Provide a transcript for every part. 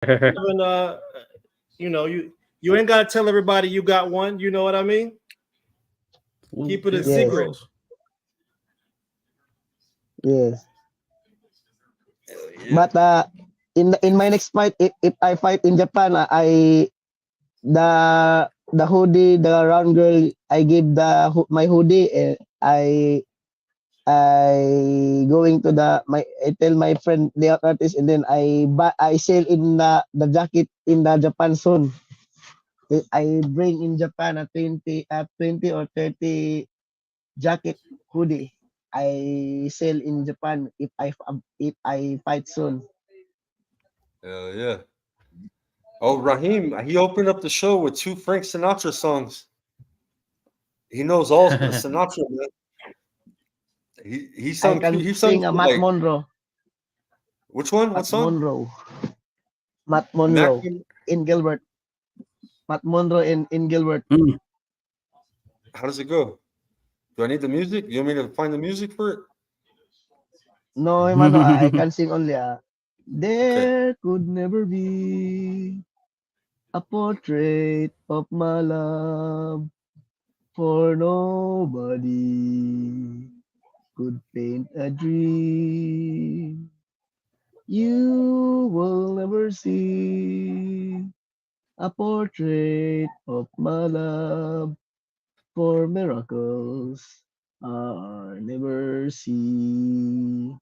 And, you ain't gotta tell everybody you got one. You know what I mean? Keep it a Yes, Yes, secret. bros. yes. Yeah. But in my next fight, if I fight in Japan, the the hoodie, the round girl, I give my hoodie, and I going to I tell my friend the artist, and then I sell in the jacket in the Japan soon. I bring in Japan a 20 or 30 jacket hoodie. I sell in Japan if I fight soon. Hell yeah. Oh, Raheem, he opened up the show with two Frank Sinatra songs. He knows all Sinatra, man. I can He sung sing a for Matt like Monroe. which one? What Matt song? Monroe. Matt Mac. Monroe in Gilbert. Matt Monroe in Gilbert. How does it go? Do I need the music? You want me to find the music for it? No, Mano, I can sing only. Okay. There could never be a portrait of my love, for nobody could paint a dream you will never see. A portrait of my love, for miracles are never seen.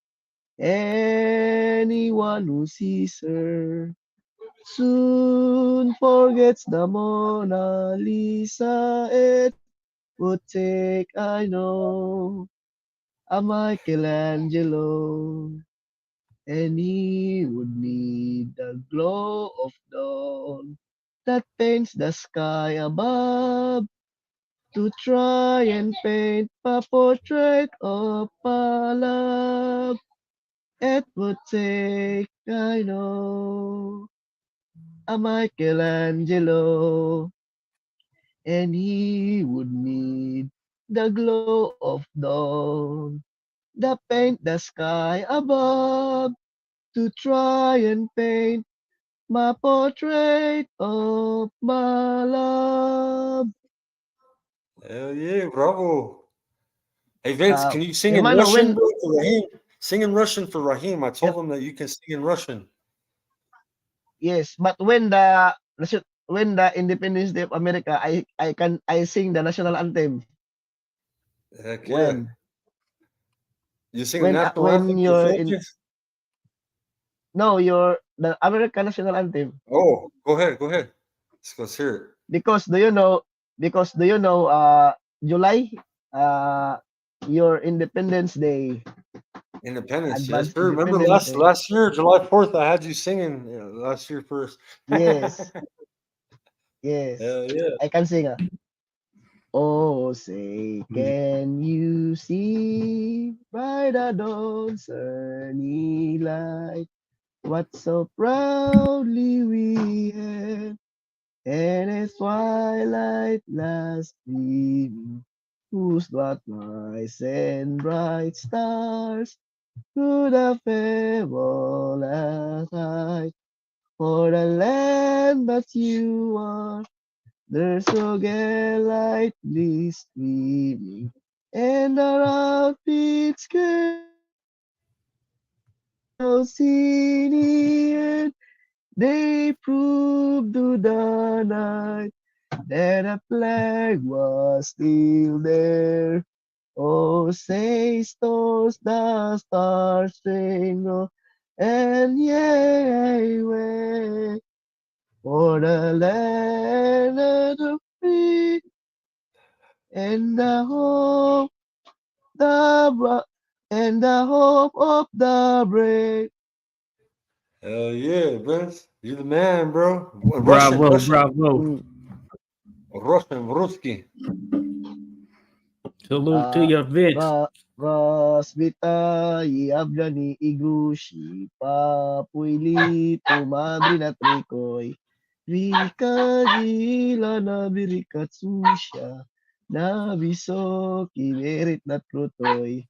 Anyone who sees her soon forgets the Mona Lisa. It would take, I know, a Michelangelo, and he would need the glow of dawn that paints the sky above to try and paint a portrait of a love. It would take, I know, a Michelangelo, and he would need the glow of dawn, the paint the sky above, to try and paint my portrait of my love. Hell yeah, bravo. Hey Vince, can you sing in Hermano, Russian, bro, for Raheem? Sing in Russian for Raheem. I eh, told him that you can sing in Russian. yes, but when the Independence Day of America, I sing the national anthem. Heck yeah. When You sing the national anthem when for the you're in Philippines? no you're the American national anthem. Oh, go ahead, go ahead. Let's hear it. Because do you know July uh your Independence Day, Independence, yes, advanced sir. Remember Independence Day. last year, July 4th, I had you singing last year first. Yes, yes. Hell yeah. I can sing. Oh, say, can you see by the dawn's early light what so proudly we hailed, and its twilight last gleaming, whose black lights and bright stars through the fair wall at night, for the land that you are. There's a light gleaming, and around its candles in they proved to the night that a flag was still there. Oh, say stars, the stars sing, and yea, for the land of the free and the hope, the and the hope of the brave. Hell yeah, Vince. You the man, bro. Bravo, Russian. bravo. Mm. Ruski. Salute to your Vince. Rozbita iabdani igushi papuili tu madri na trikoy. Rika jila na birikatsusha na biso kinerit na trutoy.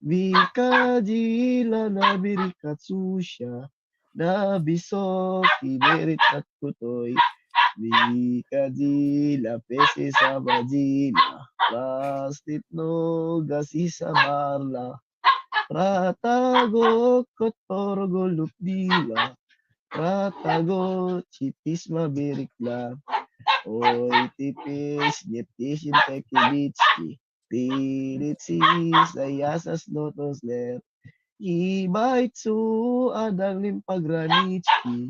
Vika jila na birikatsusha Na bisok, imerit at kutoy. Di kadila, pesi sa bajila. Plastit no, gasi sa barla. Pratago, kotorgo, lupdila. Pratago, chitis mabirikla. Oy, tipis, diptisin tekibitski. Piritsis, ayasas lotos ler. Ibaitsu, adang limpagranitski.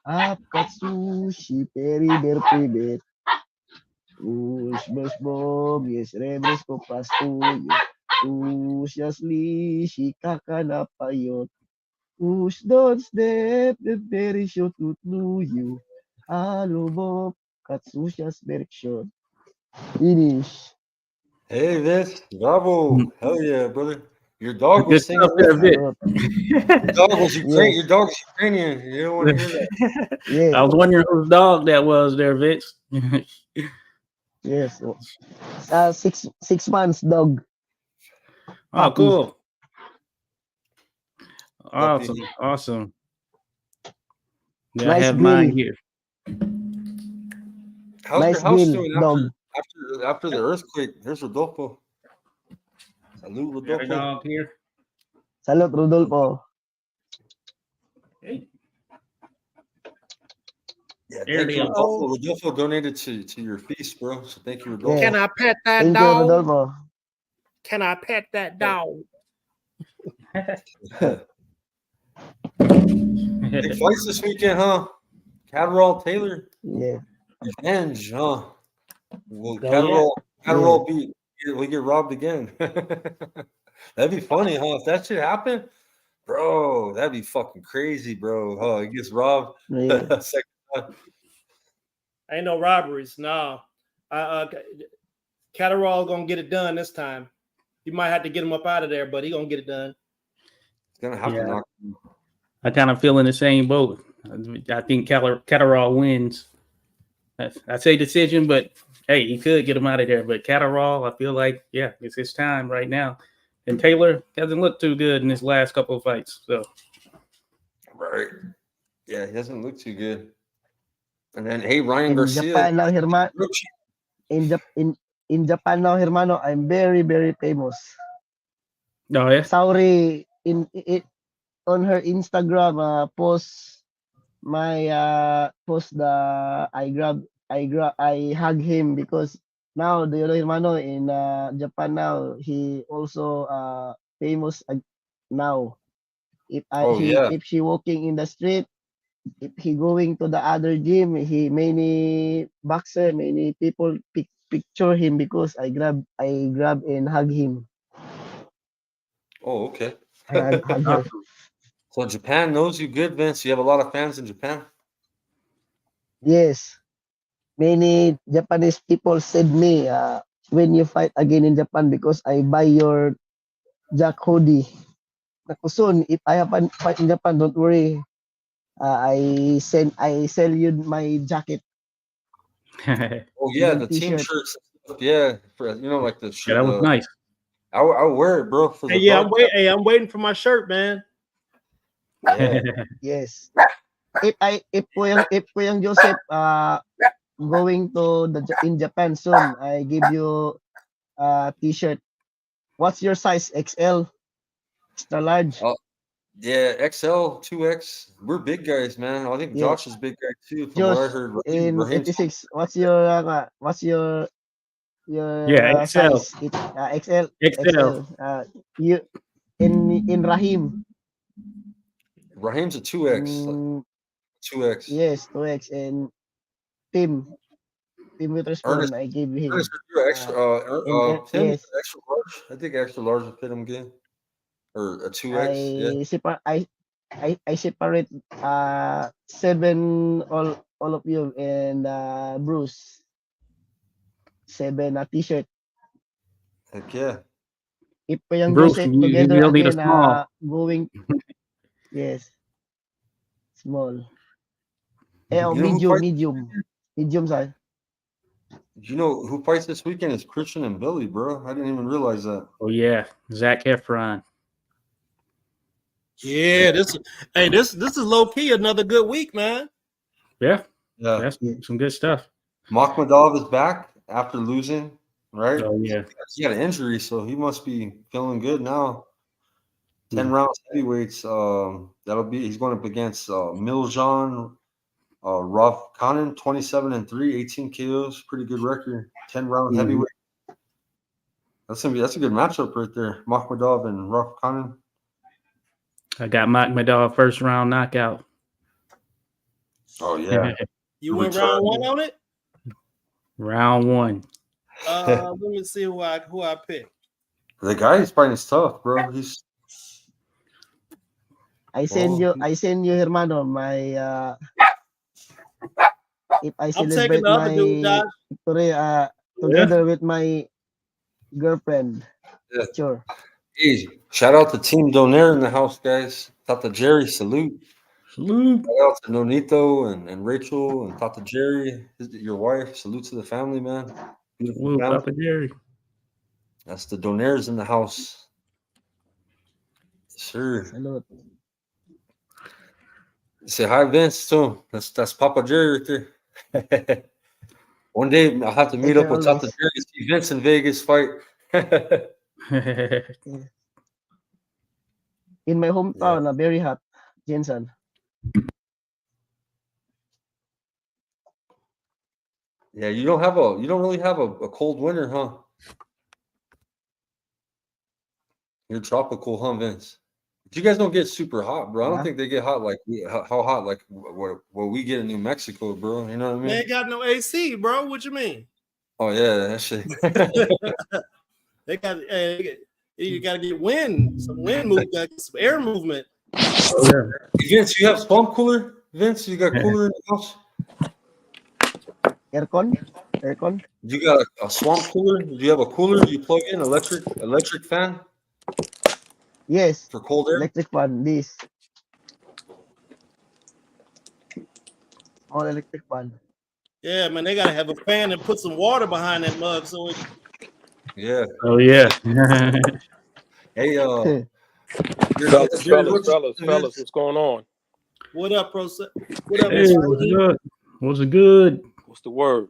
Apkatsushi, periber priber. Ush, bush, bom, yes, rebres ko pastuyo. Ush, yasli, shikaka na payot. Ush, don't step, the very short tutluyo. Alubok, katsushas berkshot. Finish. Hey, Vince, bravo. Hell yeah, brother. Your dog Good was stuff singing there, with Vic. Salot. Your dog was Ukraine. Yes, Your dog's Ukrainian. You don't want to hear that. yes, I was wondering whose dog that was there, Vince. yes. 6 months dog. Oh, Puppy. cool. Puppy. Awesome. Yeah, I Nice have mine grill. here. How's Nice your house grill, doing dog. after the earthquake? There's Rodolfo. Salute, Got a Rodolfo. dog here. Salot, Rodolfo. Hey, Yeah, there thank they you, are. Rodolfo. Rodolfo donated to your feast, bro. So thank you, Rodolfo. Yes. Can I pet that Thank you, dog? Rodolfo. Can I pet that dog? Big fights this weekend, huh? Catterall Taylor, Yeah. revenge, huh? Will Oh, Catterall we get robbed again? That'd be funny, huh? If that shit happened, bro, that'd be fucking crazy, bro. Huh? He gets robbed. Yeah. Second time. Ain't no robberies. No. Catterall gonna get it done this time. You might have to get him up out of there, but he gonna get it done. He's gonna have to Yeah. knock him. I kind of feel in the same boat. I think Catterall wins. I say decision, but hey, he could get him out of there. But Catterall, I feel like, yeah, it's his time right now. And Taylor hasn't looked too good in his last couple of fights. So Right. Yeah, he doesn't look too good. And then hey, Ryan In Garcia. Japan now, in Japan now, hermano, I'm very, very famous. oh yeah. Sauri in it on her Instagram post my post the I hug him because now the hermano in Japan now he also famous now. Oh yeah. If she walking in the street, if he going to the other gym, he many boxer, many people picture him because I grab and hug him. Oh, okay. I hug her. So Japan knows you good, Vince. You have a lot of fans in Japan. Yes. Many Japanese people said me when you fight again in Japan because I buy your Jack hoodie. Naku, soon, if I have a fight in Japan, don't worry. I sell you my jacket Oh yeah, and the team t-shirt. shirts. And stuff. Yeah, for like the Yeah, shirt. that was nice. I'll wear it, bro, for Hey, the yeah, broadcast. I'm waiting for my shirt, man. Yeah. Yes. If Kuyang Joseph going to in Japan soon, I give you a t-shirt. What's your size? XL? Extra large? Oh, yeah, XL, 2X. We're big guys, man. I think Yeah. Josh is big guy too, from what I Josh, heard. in Raheem's 86, what's your Yeah, XL. size? XL. XL. You in Rahim. Raheem's a 2X. In 2X. yes, 2X and Tim Witherspoon. Ernest, I give him. Ernest, you're extra. Tim, Yes, extra large. I think extra large would fit him good, or a 2X. Yeah. I separate 7 all of you and Bruce 7 t-shirt. Heck yeah. If Young Bruce, Joseph you together will need a again small. going yes small. You know who Medium size. You know who fights this weekend is Christian and Billy, bro. I didn't even realize that. Oh yeah, Zach Efron. Yeah, this is low key another good week, man. Yeah, Yeah. that's some good stuff. Makhmadov is back after losing, right? Oh yeah. He had an injury, so he must be feeling good now. 10 Mhm. rounds heavyweights. He's going up against Miljan Rav Khanun, 27-3, 18 KOs, pretty good record. 10-round Mhm. heavyweight. That's a good matchup right there. Makhmadov and Rav Khanun. I got Makhmadov first round knockout. Oh yeah. You went round one on it. Round one. Let me see who I picked. The guy he's fighting is tough, bro. He's I send you, Hermano, my if I I'm celebrate taking the other my dude, Josh. victory together with my girlfriend. Yeah. Sure. Hey, shout out to Team Donaire in the house, guys. Tata Jerry, salute. Salute. Shout out to Nonito and Rachel and Tata Jerry, your wife. Salute to the family, man. Beautiful Salute, family. Papa Jerry. That's the Donaires in the house. Sure. Salute. Say hi, Vince, too. That's Papa Jerry right there. One day I'll have to meet Take up care with always. Tata Jerry, see Vince in Vegas fight. In my hometown, very hot, Jensen. Yeah, you don't really have a cold winter, huh? You're tropical, huh, Vince? But you guys don't get super hot, bro. I don't Yeah. think they get hot like how hot like what we get in New Mexico, bro. You know what I mean? They ain't got no AC, bro. What you mean? Oh yeah, that shit. They got you got to get wind, some wind movement, some air movement. Oh, Vince, you have swamp cooler? Vince, you got cooler in the house? Aircon. You got a swamp cooler? Do you have a cooler you plug in electric fan Yes, for cold air? electric fan. This all electric fan. Yeah, man, they got to have a fan and put some water behind that mug. So it, Yeah. Oh yeah. Hey, Fellas, what's going on? what up, bro? What up, Hey, Mr. what's Raheem? good? What's good? What's the word?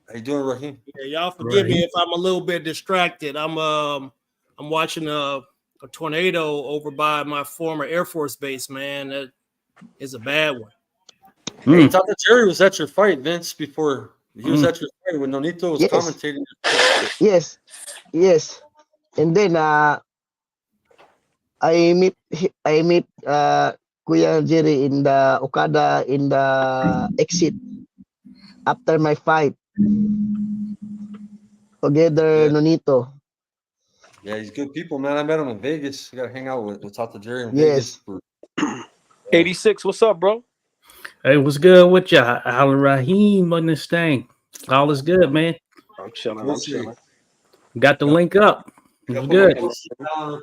how you doing, Raheem? Yeah, y'all forgive me Raheem. if I'm a little bit distracted. I'm watching a tornado over by my former Air Force base, man. That is a bad one. Hey, Mm. Tata Jerry was at your fight, Vince, before he was Mm. at your fight when Nonito was Yes. commentating. Yes. And then I meet Kuya Jerry in the Okada in the exit after my fight. Together, Yeah. Nonito. Yeah, he's good people, man. I met him in Vegas. You got to hang out with Tata Jerry in Yes. Vegas. 86, what's up, bro? Hey, what's good with you? Al Raheem on this thing. All is good, man. I'm chilling. Got the link up. It was good. Yeah,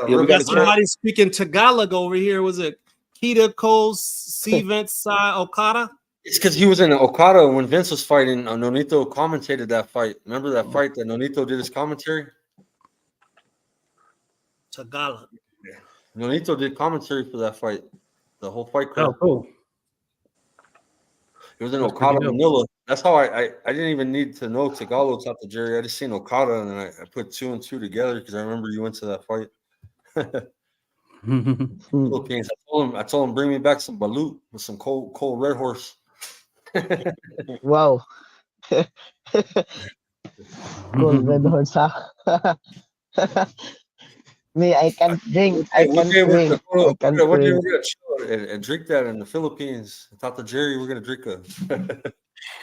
we We got got a somebody speaking Tagalog over here. Was it Kita Cole Stevens Sai Okada? It's because he was in Okada when Vince was fighting. Nonito commentated that fight. Remember that fight that Nonito did his commentary? Tagalog. Nonito did commentary for that fight. The whole fight Oh, card. cool. It was in That's Okada, pretty dope. Manila. That's how I didn't even need to know Tagalog Tata Jerry. I just seen Okada and then I put 2 and 2 together because I remember you went to that fight. Philippines. I told him bring me back some balut with some cold red horse. Wow. Cool red horse. Me, I can't drink. I What can't day we're drink. gonna I can't what day drink. we're gonna chill and drink that in the Philippines? Tata Jerry, we're gonna drink a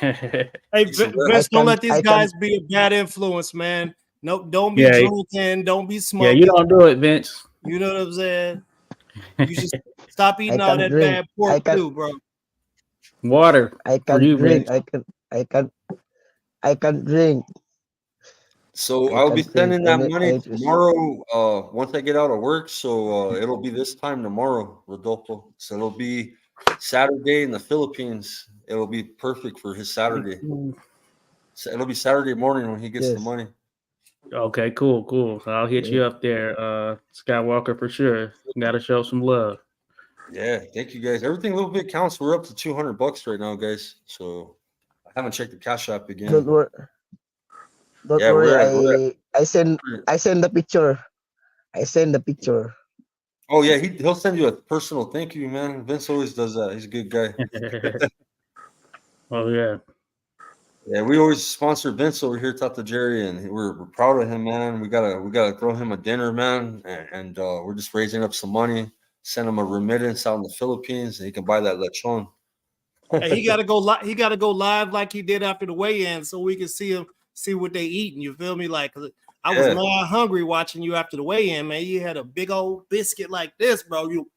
Hey, Some red- Vince, don't let I these can- guys be a bad influence, man. No, don't be Yeah. drinking. Don't be Yeah, smoking. you don't do it, Vince. You know what I'm saying? You should stop eating I all can that drink. bad pork I can- too, bro. Water I for can't you, drink. Vince. I can't drink. So I I'll be can sending drink. that money I just- tomorrow. Once I get out of work, so it'll be this time tomorrow, Rodolfo. So it'll be Saturday in the Philippines. It'll be perfect for his Saturday. So it'll be Saturday morning when he gets the Yes. money. Okay, cool. So I'll hit you up there, Skywalker, for sure. Got to show some love. Yeah, thank you guys. Everything a little bit counts. We're up to $200 right now, guys. So I haven't checked the cash app again. Don't worry. Don't Yeah, worry. I send the picture. I send the picture. Oh yeah, he'll send you a personal thank you, man. Vince always does that. He's a good guy. Oh yeah. Yeah, we always sponsor Vince over here, Tata Jerry, and we're proud of him, man. We gotta throw him a dinner, man, and we're just raising up some money, send him a remittance out in the Philippines, and he can buy that lechon. Hey, he got to go live. He got to go live like he did after the weigh-in, so we can see what they eating. You feel me? Like, 'cause I was mad hungry watching you after the weigh-in, man. You had a big old biscuit like this, bro. You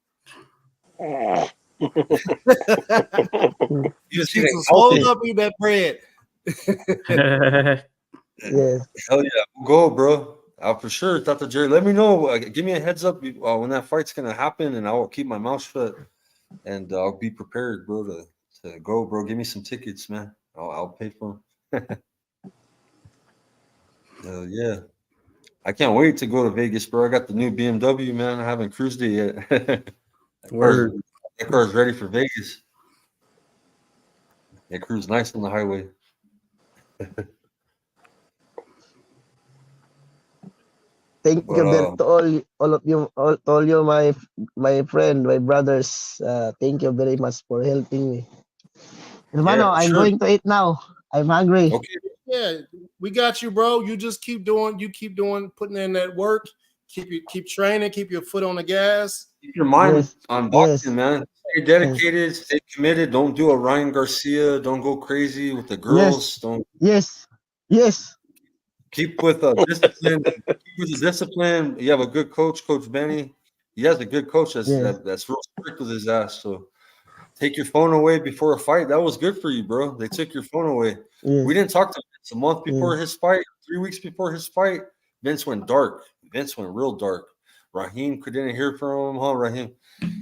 just hold up in that bread. Yes. Hell yeah, we'll go, bro. For sure, Tata Jerry. Let me know. Give me a heads up when that fight's gonna happen, and I will keep my mouth shut, and I'll be prepared, bro, to go, bro. Give me some tickets, man. I'll pay for them. Hell yeah. I can't wait to go to Vegas, bro. I got the new BMW, man. I haven't cruised it yet. That car's ready for Vegas. It cruised nice on the highway. Thank you to all of you, all you, my friend, my brothers. Thank you very much for helping me. Hermano, I'm going to eat now. I'm hungry. Okay. Yeah, we got you, bro. You just keep doing, putting in that work. Keep training, keep your foot on the gas. Keep your mind on boxing, man. Stay dedicated, stay committed. Don't do a Ryan Garcia. Don't go crazy with the girls. Don't. Yes. Keep with discipline. Keep with the discipline. You have a good coach, Coach Benny. He has a good coach that's real strict with his ass. So take your phone away before a fight. That was good for you, bro. They took your phone away. We didn't talk to Vince a month before his fight, 3 weeks before his fight. Vince went dark. Vince went real dark. Raheem didn't hear from him, huh, Raheem?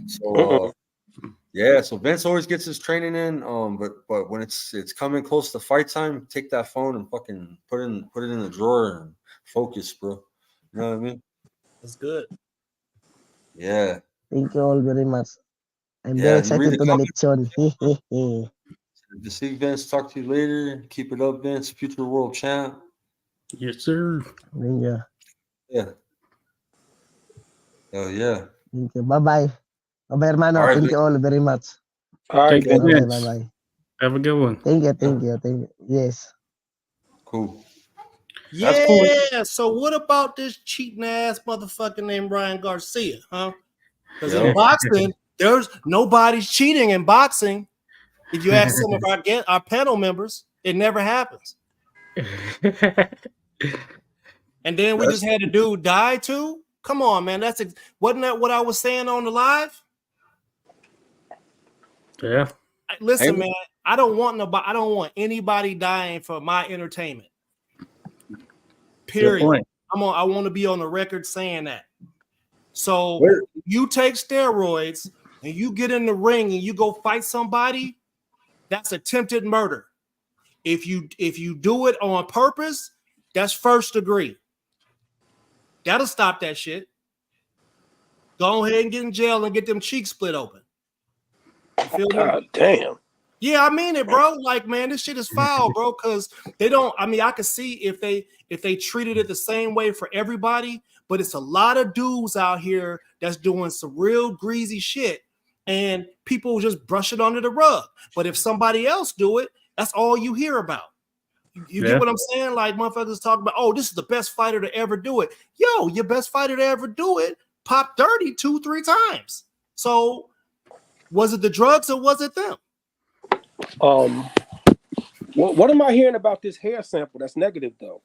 So so Vince always gets his training in. But when it's coming close to fight time, take that phone and fucking put it in the drawer and focus, bro. You know what I mean? That's good. Yeah. Thank you all very much. I'm very excited to the lechon. To see Vince, talk to you later. Keep it up, Vince. Future world champ. Yes, sir. Yeah. Oh yeah. Thank you. Bye-bye. Bye-bye, hermano. All right, thank you all very much. All right, bye-bye. Have a good one. Thank you. Yes. Cool. Yeah. Cool. So what about this cheating ass motherfucker named Ryan Garcia, huh? Because in boxing, there's nobody's cheating in boxing. If you ask some of our panel members, it never happens. And then we just had a dude die too. Come on, man. Wasn't that what I was saying on the live? Yeah. Listen, man. I don't want anybody dying for my entertainment. Period. I want to be on the record saying that. So you take steroids and you get in the ring and you go fight somebody, that's attempted murder. If you do it on purpose, that's first degree. That'll stop that shit. Go ahead and get in jail and get them cheeks split open. You feel God me? damn. Yeah, I mean it, bro. Like, man, this shit is foul, bro. Because they don't. I mean, I could see if they treated it the same way for everybody, but it's a lot of dudes out here that's doing some real greasy shit, and people just brush it under the rug. But if somebody else do it, that's all you hear about. You get what I'm saying? Like, motherfuckers talk about, oh, this is the best fighter to ever do it. Yo, your best fighter to ever do it popped dirty 2-3 times. So, was it the drugs or was it them? What am I hearing about this hair sample that's negative though?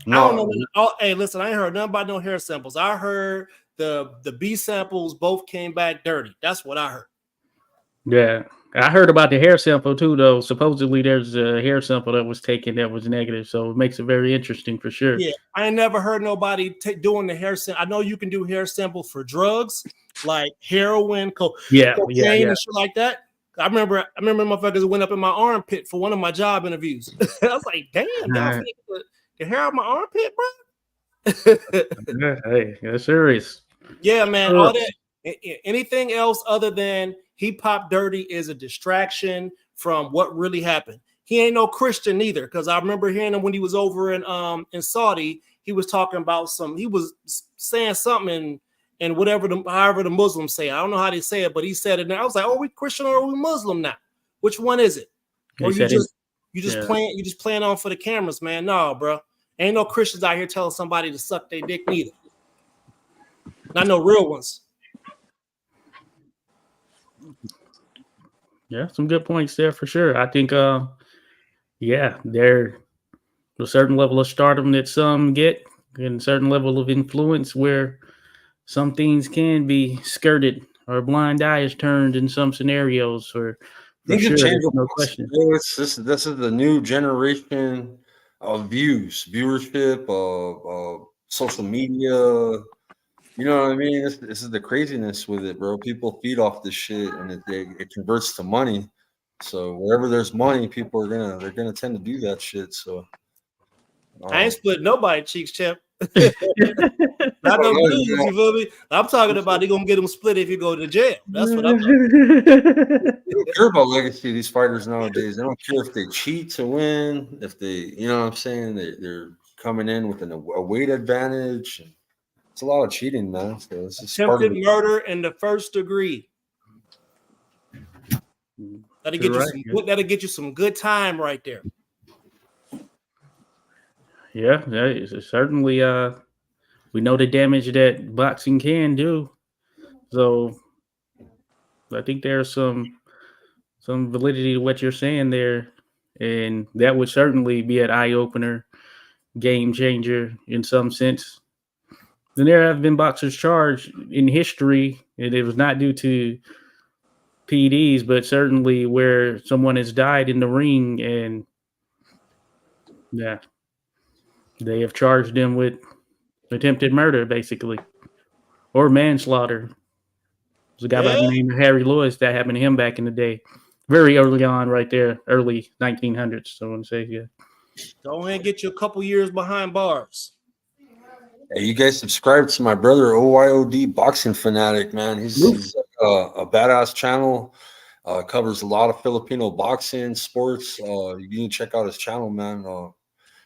No. I don't know. Oh, hey, listen, I ain't heard nothing about no hair samples. I heard the B samples both came back dirty. That's what I heard. Yeah. I heard about the hair sample too, though. Supposedly there's a hair sample that was taken that was negative. So it makes it very interesting for sure. Yeah. I ain't never heard nobody doing the hair sample. I know you can do hair sample for drugs like heroin, cocaine and shit like that. I remember motherfuckers went up in my armpit for one of my job interviews. I was like, damn, Your hair on my armpit, bro. Hey, that's serious. Yeah, man. All that. Anything else other than he popped dirty is a distraction from what really happened. He ain't no Christian either, because I remember hearing him when he was over in Saudi. He was talking about he was saying something and whatever however the Muslims say. I don't know how they say it, but he said it. And I was like, "Oh, we Christian or we Muslim now? Which one is it?" Or you just playing on for the cameras, man? No, bro. Ain't no Christians out here telling somebody to suck their dick neither. Not no real ones. Yeah, some good points there for sure. I think, there's a certain level of stardom that some get and a certain level of influence where some things can be skirted or a blind eye is turned in some scenarios. For sure, there's no question. This is the new generation of viewership, of social media. You know what I mean? This is the craziness with it, bro. People feed off this shit, and it converts to money. So wherever there's money, people they're gonna tend to do that shit. So I ain't split nobody cheeks, champ. Not no dudes, you feel me? I'm talking about they gonna get them split if you go to jail. That's what I'm talking about. They don't care about legacy of these fighters nowadays. They don't care if they cheat to win, if they, you know what I'm saying, they're coming in with a weight advantage. It's a lot of cheating, man. So it's just attempted murder in the first degree. That'll get you some good time right there. Yeah, it's certainly. We know the damage that boxing can do, so I think there's some validity to what you're saying there, and that would certainly be an eye opener, game changer in some sense. Then there have been boxers charged in history, and it was not due to PEDs, but certainly where someone has died in the ring, and they have charged them with attempted murder, basically, or manslaughter. There's a guy by the name of Harry Lewis that happened to him back in the day, very early on, right there, early 1900s. So I want to say, go ahead and get you a couple years behind bars. Hey, you guys subscribe to my brother OYOD Boxing Fanatic, man. He's a badass channel. Covers a lot of Filipino boxing sports. You need to check out his channel, man.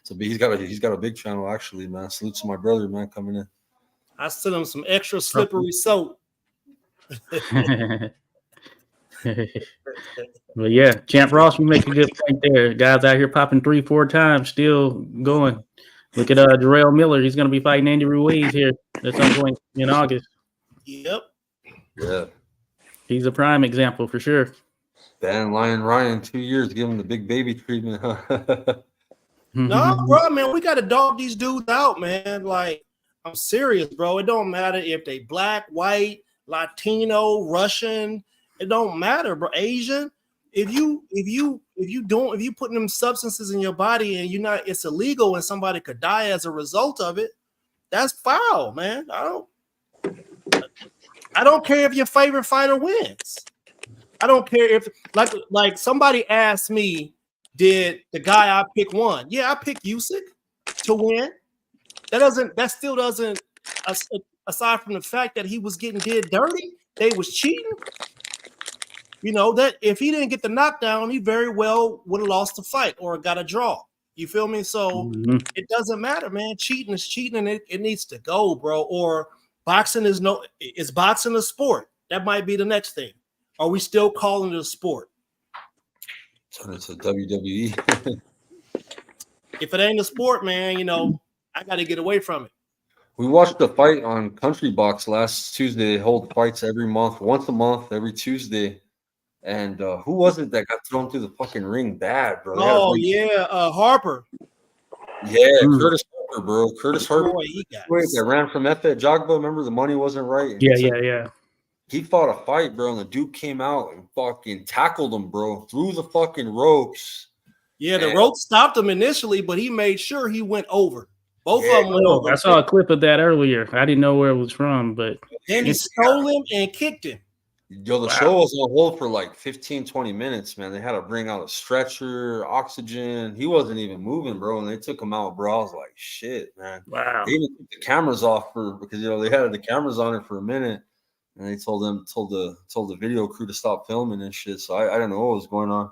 So he's got a big channel actually, man. Salute to my brother, man, coming in. I sent him some extra slippery soap. But yeah, Champ Ross, you make a good point there. Guys out here popping 3-4 times, still going. Look at Jarrell Miller. He's going to be fighting Andy Ruiz here at some point in August. Yep. Yeah. He's a prime example for sure. Dan Lion Ryan, 2 years, give him the big baby treatment, huh? No, bro, man, we got to dog these dudes out, man. Like, I'm serious, bro. It don't matter if they black, white, Latino, Russian. It don't matter, bro. Asian. If you putting them substances in your body and it's illegal and somebody could die as a result of it, that's foul, man. I don't care if your favorite fighter wins. I don't care if like somebody asked me, did the guy I pick won? Yeah, I picked Usyk to win. That still doesn't aside from the fact that he was getting did dirty, they was cheating. You know, that if he didn't get the knockdown, he very well would have lost the fight or got a draw. You feel me? So it doesn't matter, man. Cheating is cheating, and it needs to go, bro. Or boxing is boxing a sport? That might be the next thing. Are we still calling it a sport? Turn it to WWE. If it ain't a sport, man, I got to get away from it. We watched the fight on Country Box last Tuesday. They hold fights every month, once a month, every Tuesday. And who was it that got thrown through the fucking ring bad, bro? Harper. Yeah, Curtis Harper, bro. Curtis Harper. Boy, that ran from F at Jogba. Remember, the money wasn't right. Yeah. He fought a fight, bro, and the dude came out and fucking tackled him, bro, through the fucking ropes. Yeah, the ropes stopped him initially, but he made sure he went over. Both of them went over. I saw a clip of that earlier. I didn't know where it was from, but then he stole him and kicked him. Yo, the show was on hold for like 15, 20 minutes, man. They had to bring out a stretcher, oxygen. He wasn't even moving, bro. And they took him out, bro. I was like, shit, man. Wow. They even took the cameras off because they had the cameras on it for a minute, and they told the video crew to stop filming and shit. So I didn't know what was going on.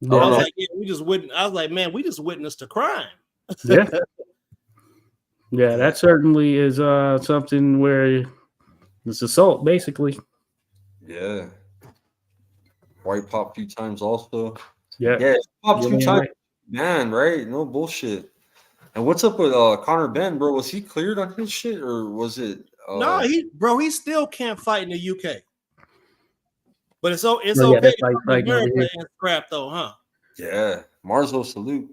Yeah, I was like, man, we just witnessed a crime. yeah. Yeah, that certainly is something where it's assault, basically. Yeah. White pop a few times also. Yeah. Yeah, pop 2 times. Right. Man, right? No bullshit. And what's up with Connor Ben, bro? Was he cleared on his shit, or was it? No, he still can't fight in the UK. But it's okay. That's to like America and scrap though, huh? Yeah, Marzo salute.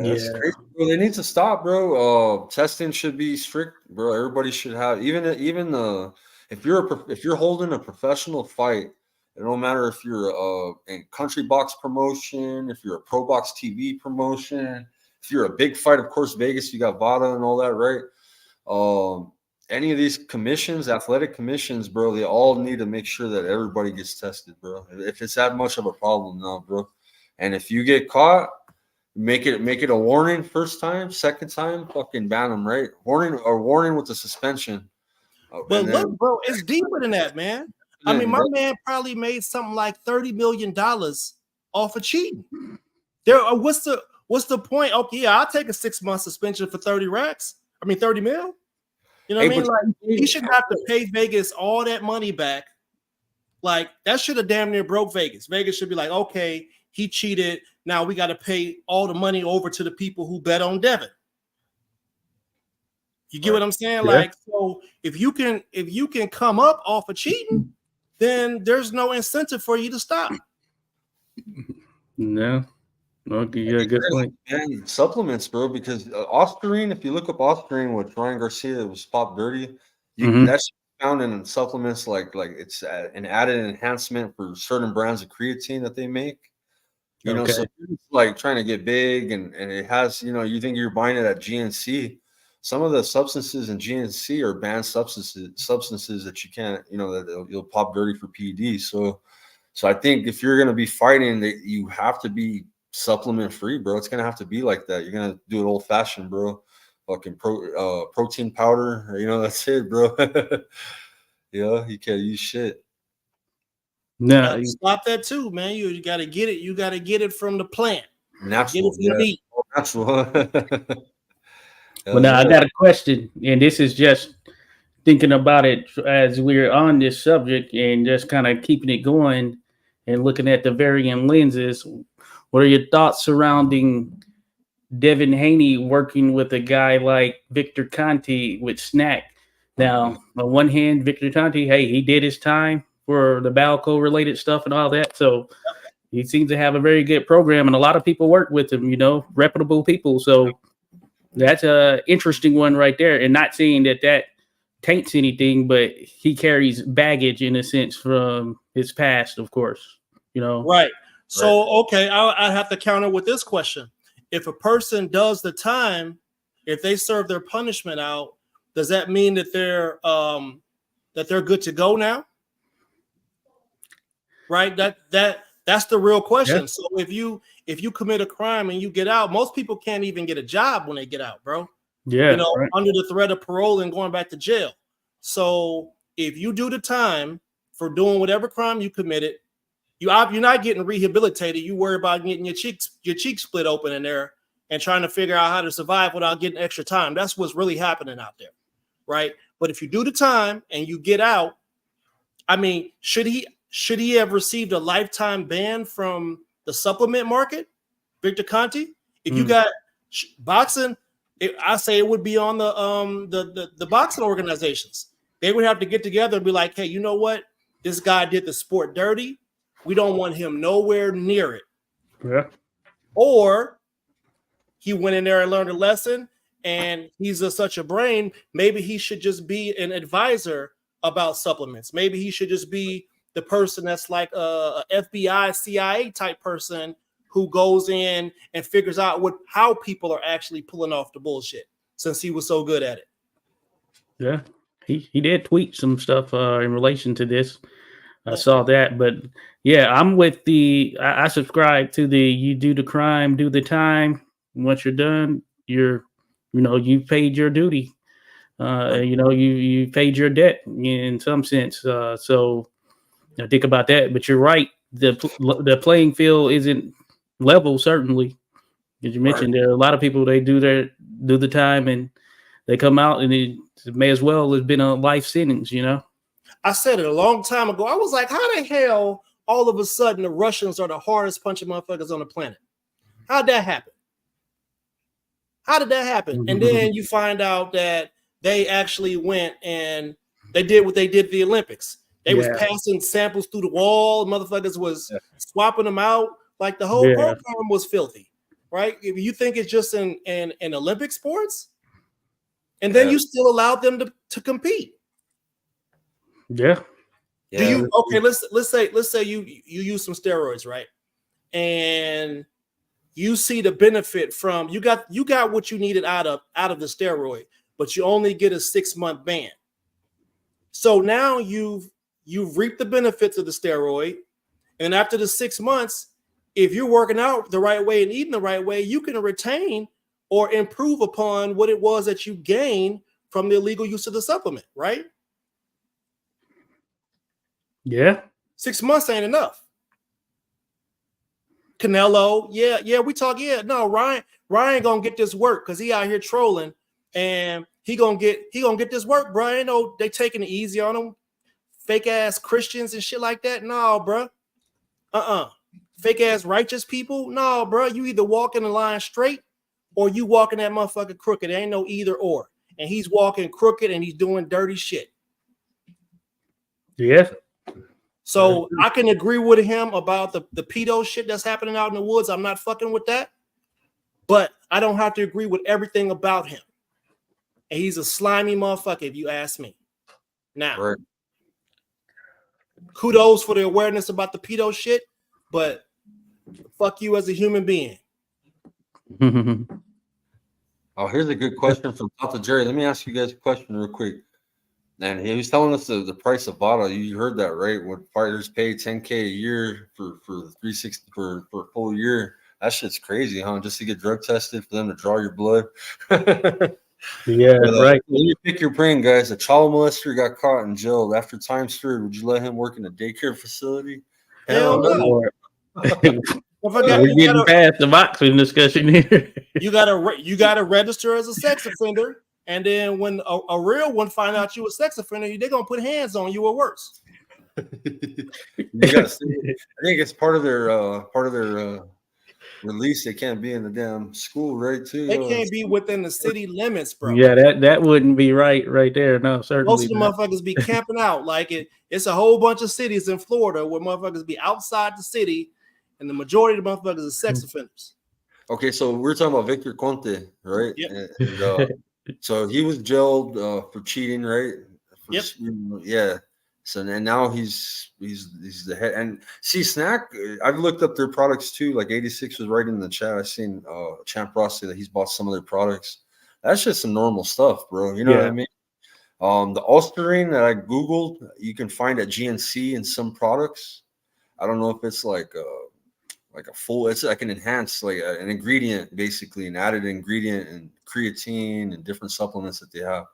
Yeah, that's crazy, bro. They need to stop, bro. Testing should be strict, bro. Everybody should have even if you're holding a professional fight, it don't matter if you're in country box promotion, if you're a pro box TV promotion, if you're a big fight, of course, Vegas, you got VADA and all that, right? Any of these commissions, athletic commissions, bro, they all need to make sure that everybody gets tested, bro. If it's that much of a problem now, bro. And if you get caught, make it a warning first time, second time, fucking ban them, right? Warning with the suspension. But look, bro, it's deeper than that, man. I mean, my man probably made something like $30 million off of cheating. What's the point? Okay, yeah, I'll take a 6-month suspension for 30 mil. You know what I mean? Like, he should have to pay Vegas all that money back. Like, that should have damn near broke Vegas. Vegas should be like, okay, he cheated. Now we got to pay all the money over to the people who bet on Devin. You get what I'm saying? Yeah. Like, so if you can come up off of cheating, then there's no incentive for you to stop. No. Okay, yeah, good point. And supplements, bro, because Ostarine, if you look up Ostarine with Ryan Garcia, it was Pop Dirty. That's found in supplements like it's an added enhancement for certain brands of creatine that they make. You know, so it's like trying to get big, and it has, you think you're buying it at GNC. Some of the substances in GNC are banned substances that you can't, that you'll pop dirty for PEDs. So I think if you're gonna be fighting, that you have to be supplement free, bro. It's gonna have to be like that. You're gonna do it old fashioned, bro. Fucking protein powder, that's it, bro. You can't use shit. No, stop that too, man. You got to get it. You got to get it from the plant. Natural. Natural. Well, now I got a question, and this is just thinking about it as we're on this subject and just kind of keeping it going and looking at the varying lenses. What are your thoughts surrounding Devin Haney working with a guy like Victor Conte with Snack? Now, on one hand, Victor Conte, hey, he did his time for the Balco related stuff and all that. So he seems to have a very good program, and a lot of people work with him, reputable people. So that's a interesting one right there. And not saying that taints anything, but he carries baggage in a sense from his past, of course, Right. So, okay, I have to counter with this question. If a person does the time, if they serve their punishment out, does that mean that they're good to go now? Right? That's the real question. Yeah. So if you commit a crime and you get out, most people can't even get a job when they get out, bro. Yeah. Under the threat of parole and going back to jail. So if you do the time for doing whatever crime you committed, you're not getting rehabilitated. You worry about getting your cheeks split open in there and trying to figure out how to survive without getting extra time. That's what's really happening out there, right? But if you do the time and you get out, I mean, should he have received a lifetime ban from the supplement market, Victor Conte? If you got boxing, I say it would be on the boxing organizations. They would have to get together and be like, hey, you know what? This guy did the sport dirty. We don't want him nowhere near it. Yeah. Or he went in there and learned a lesson, and he's such a brain. Maybe he should just be an advisor about supplements. Maybe he should just be the person that's like a FBI, CIA type person who goes in and figures out how people are actually pulling off the bullshit, since he was so good at it. Yeah. he did tweet some stuff in relation to this. I saw that, but yeah, I'm with I subscribe to you do the crime, do the time. Once you're done, you paid your duty. You paid your debt in some sense. So think about that. But you're right. The playing field isn't level, certainly. As you mentioned, there are a lot of people, they do the time and they come out and it may as well have been a life sentence, I said it a long time ago. I was like, how the hell all of a sudden the Russians are the hardest punching motherfuckers on the planet? How'd that happen? How did that happen? And then you find out that they actually went and they did what they did at the Olympics. They was passing samples through the wall. Motherfuckers was swapping them out. Like the whole program was filthy, right? If you think it's just in Olympic sports, and then you still allowed them to compete. Yeah. Do you let's say you use some steroids, right? And you see the benefit from you got what you needed out of the steroid, but you only get a 6-month ban. So now you've reaped the benefits of the steroid, and after the 6 months, if you're working out the right way and eating the right way, you can retain or improve upon what it was that you gained from the illegal use of the supplement, right? Yeah. 6 months ain't enough. Canelo, we talk. No, Ryan gonna get this work because he out here trolling, and he gonna get this work, bro. Ain't no they taking it easy on him, fake ass Christians and shit like that. No, bro. Fake ass righteous people. No, bro. You either walk in the line straight or you walking that motherfucker crooked. There ain't no either or. And he's walking crooked and he's doing dirty shit. Yeah. So I can agree with him about the pedo shit that's happening out in the woods. I'm not fucking with that. But I don't have to agree with everything about him. And he's a slimy motherfucker, if you ask me. Now, kudos for the awareness about the pedo shit, but fuck you as a human being. Oh, here's a good question from Dr. Jerry. Let me ask you guys a question real quick. And he was telling us the price of bottle. You heard that, right? When fighters pay $10K a year for 360 for a full year. That shit's crazy, huh? Just to get drug tested for them to draw your blood. Yeah, right. Let me pick your brain, guys. A child molester got caught and jailed after time served. Would you let him work in a daycare facility? Hell no. We're getting past the boxing discussion here. You gotta register as a sex offender, and then when a real one find out you a sex offender, they're gonna put hands on you or worse. You gotta see. I think it's part of their release. They can't be in the damn school, right? Too. They can't be within the city limits, bro. Yeah, that wouldn't be right there. No, certainly. Most of the motherfuckers be camping out. Like it's a whole bunch of cities in Florida where motherfuckers be outside the city, and the majority of the motherfuckers are sex offenders. Okay, so we're talking about Victor Conte, right? Yep. And, so he was jailed for cheating, right? Yep. Yeah. So and now he's the head. And see, Snack, I've looked up their products too. Like 86 was right in the chat. I've seen Champ Ross say that he's bought some of their products. That's just some normal stuff, bro. You know what I mean? The Osterine that I Googled, you can find at GNC in some products. I don't know if it's like a full, it's like an enhanced, like an ingredient, basically an added ingredient and creatine and different supplements that they have.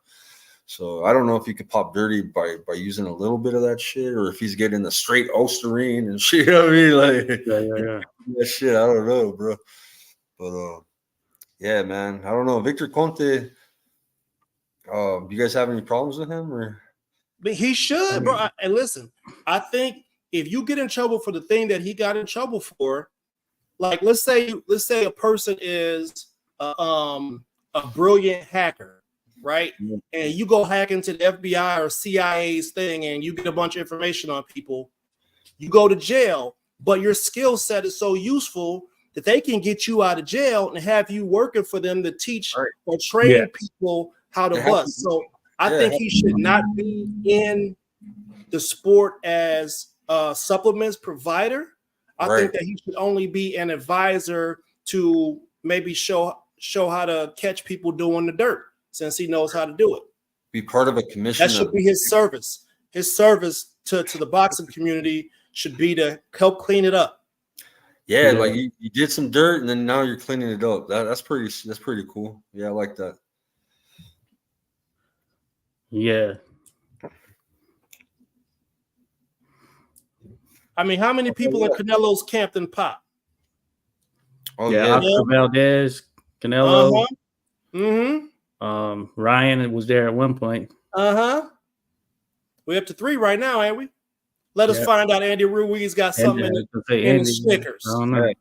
So I don't know if you could pop dirty by using a little bit of that shit, or if he's getting the straight Osterine and shit. You know what I mean? Like that shit. I don't know, bro. But yeah, man. I don't know. Victor Conte. You guys have any problems with him, or? But he should, bro. And listen, I think if you get in trouble for the thing that he got in trouble for, like let's say a person is a brilliant hacker, right? And you go hack into the FBI or CIA's thing and you get a bunch of information on people, you go to jail, but your skill set is so useful that they can get you out of jail and have you working for them to teach or train people how to bust. So I think he should not be in the sport as a supplements provider. I think that he should only be an advisor to maybe show how to catch people doing the dirt, since he knows how to do it. be part of a commission. That should be his service. His service to the boxing community should be to help clean it up. Yeah, like you did some dirt and then now you're cleaning it up. That's pretty cool. Yeah, I like that. Yeah. I mean, how many people in Canelo's camp didn't pop? Oh yeah, Oscar Valdez, Canelo. Ryan was there at one point. We're up to 3 right now, ain't we? Let us find out Andy Ruiz got something in his Snickers. I don't know.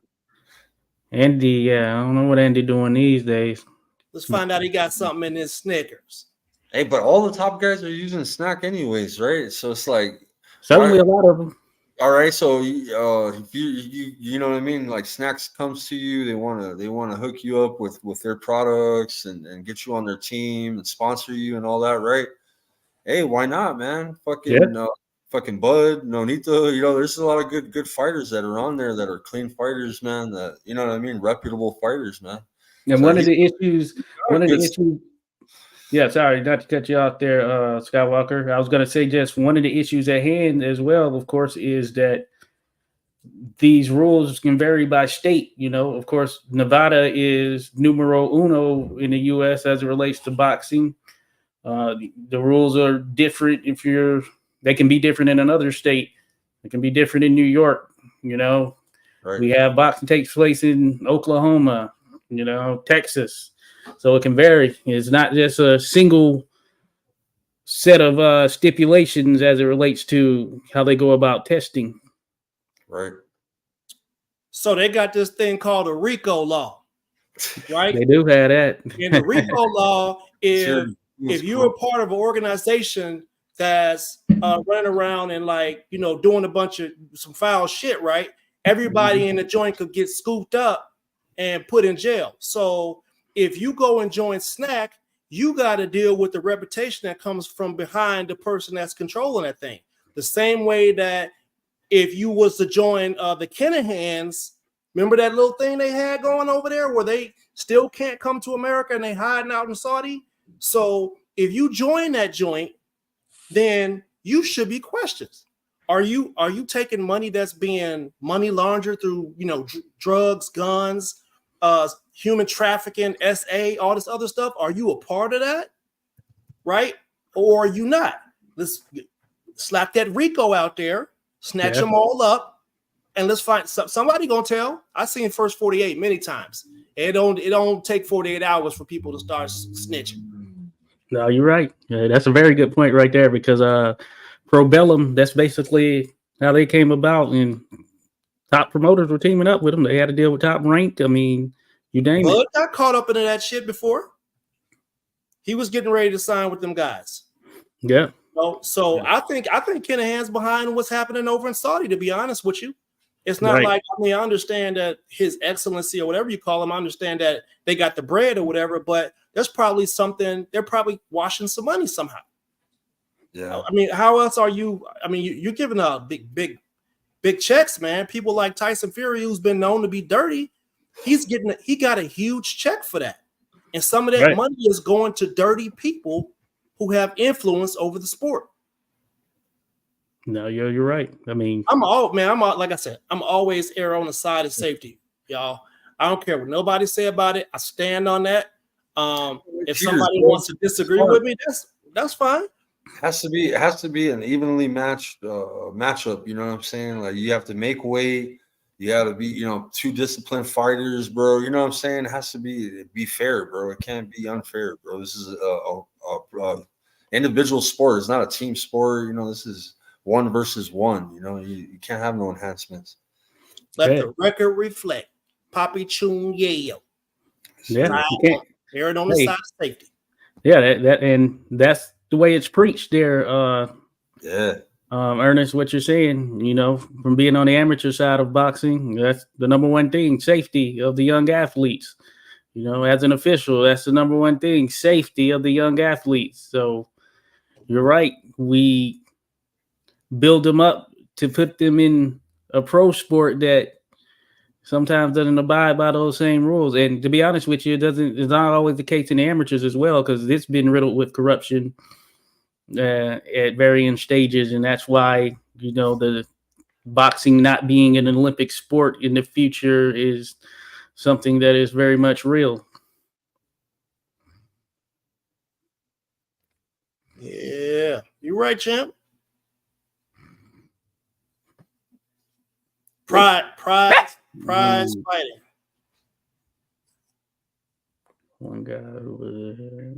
Andy, I don't know what Andy doing these days. Let's find out he got something in his Snickers. Hey, but all the top guys are using snack anyways, right? So it's like certainly a lot of them. All right, so if you know what I mean, like Snacks comes to you, they wanna hook you up with their products and get you on their team and sponsor you and all that, right? Hey, why not, man? Fucking Bud, Nonito, there's a lot of good fighters that are on there that are clean fighters, man. That you know what I mean, reputable fighters, man. And so one of the issues. Yeah, sorry, not to cut you off there, Skywalker. I was going to say just one of the issues at hand as well, of course, is that these rules can vary by state. Of course, Nevada is numero uno in the U.S. as it relates to boxing. The rules are different they can be different in another state. It can be different in New York, Right. We have boxing takes place in Oklahoma, Texas. So it can vary. It's not just a single set of stipulations as it relates to how they go about testing. Right. So they got this thing called a RICO law, right? They do have that. And the RICO law is if you're a part of an organization that's running around and doing a bunch of some foul shit, right? Everybody in the joint could get scooped up and put in jail. So if you go and join Snack, you got to deal with the reputation that comes from behind the person that's controlling that thing. The same way that if you was to join the Kinahans, remember that little thing they had going over there where they still can't come to America and they hiding out in Saudi? So if you join that joint, then you should be questioned. Are you taking money that's being money laundered through drugs, guns, human trafficking, SA, all this other stuff? Are you a part of that? Right? Or are you not? Let's slap that RICO out there, snatch them all up, and let's find somebody gonna tell. I've seen First 48 many times. It don't take 48 hours for people to start snitching. No, you're right. That's a very good point right there because Pro Bellum, that's basically how they came about, and top promoters were teaming up with them. They had to deal with Top Rank. I mean, you dang Bud got caught up into that shit before. He was getting ready to sign with them guys. Yeah. So yeah. I think Kinahan's behind what's happening over in Saudi, to be honest with you. It's not I understand that His Excellency or whatever you call him, I understand that they got the bread or whatever, but there's probably something, they're probably washing some money somehow. Yeah. I mean, how else are you? I mean, you're giving out big checks, man. People like Tyson Fury, who's been known to be dirty, he got a huge check for that. And some of that money is going to dirty people who have influence over the sport. No, you're right. I mean, like I said, I'm always err on the side of safety, y'all. I don't care what nobody say about it. I stand on that. If somebody wants to disagree with me, that's fine. It has to be an evenly matched matchup. You know what I'm saying? Like you have to make weight. You got to be, two disciplined fighters, bro. You know what I'm saying? It has to be fair, bro. It can't be unfair, bro. This is a individual sport. It's not a team sport. This is 1 versus 1. You can't have no enhancements. Let the record reflect. Poppy Chun Yayo. Yeah, erring on the side of safety. Yeah, and that's the way it's preached there. Ernest, what you're saying, from being on the amateur side of boxing, that's the number one thing, safety of the young athletes. As an official, that's the number one thing, safety of the young athletes. So you're right. We build them up to put them in a pro sport that sometimes doesn't abide by those same rules. And to be honest with you, it's not always the case in the amateurs as well, because it's been riddled with corruption at varying stages, and that's why the boxing not being an Olympic sport in the future is something that is very much real. Yeah, you're right, champ. Prize fighting. One guy over there.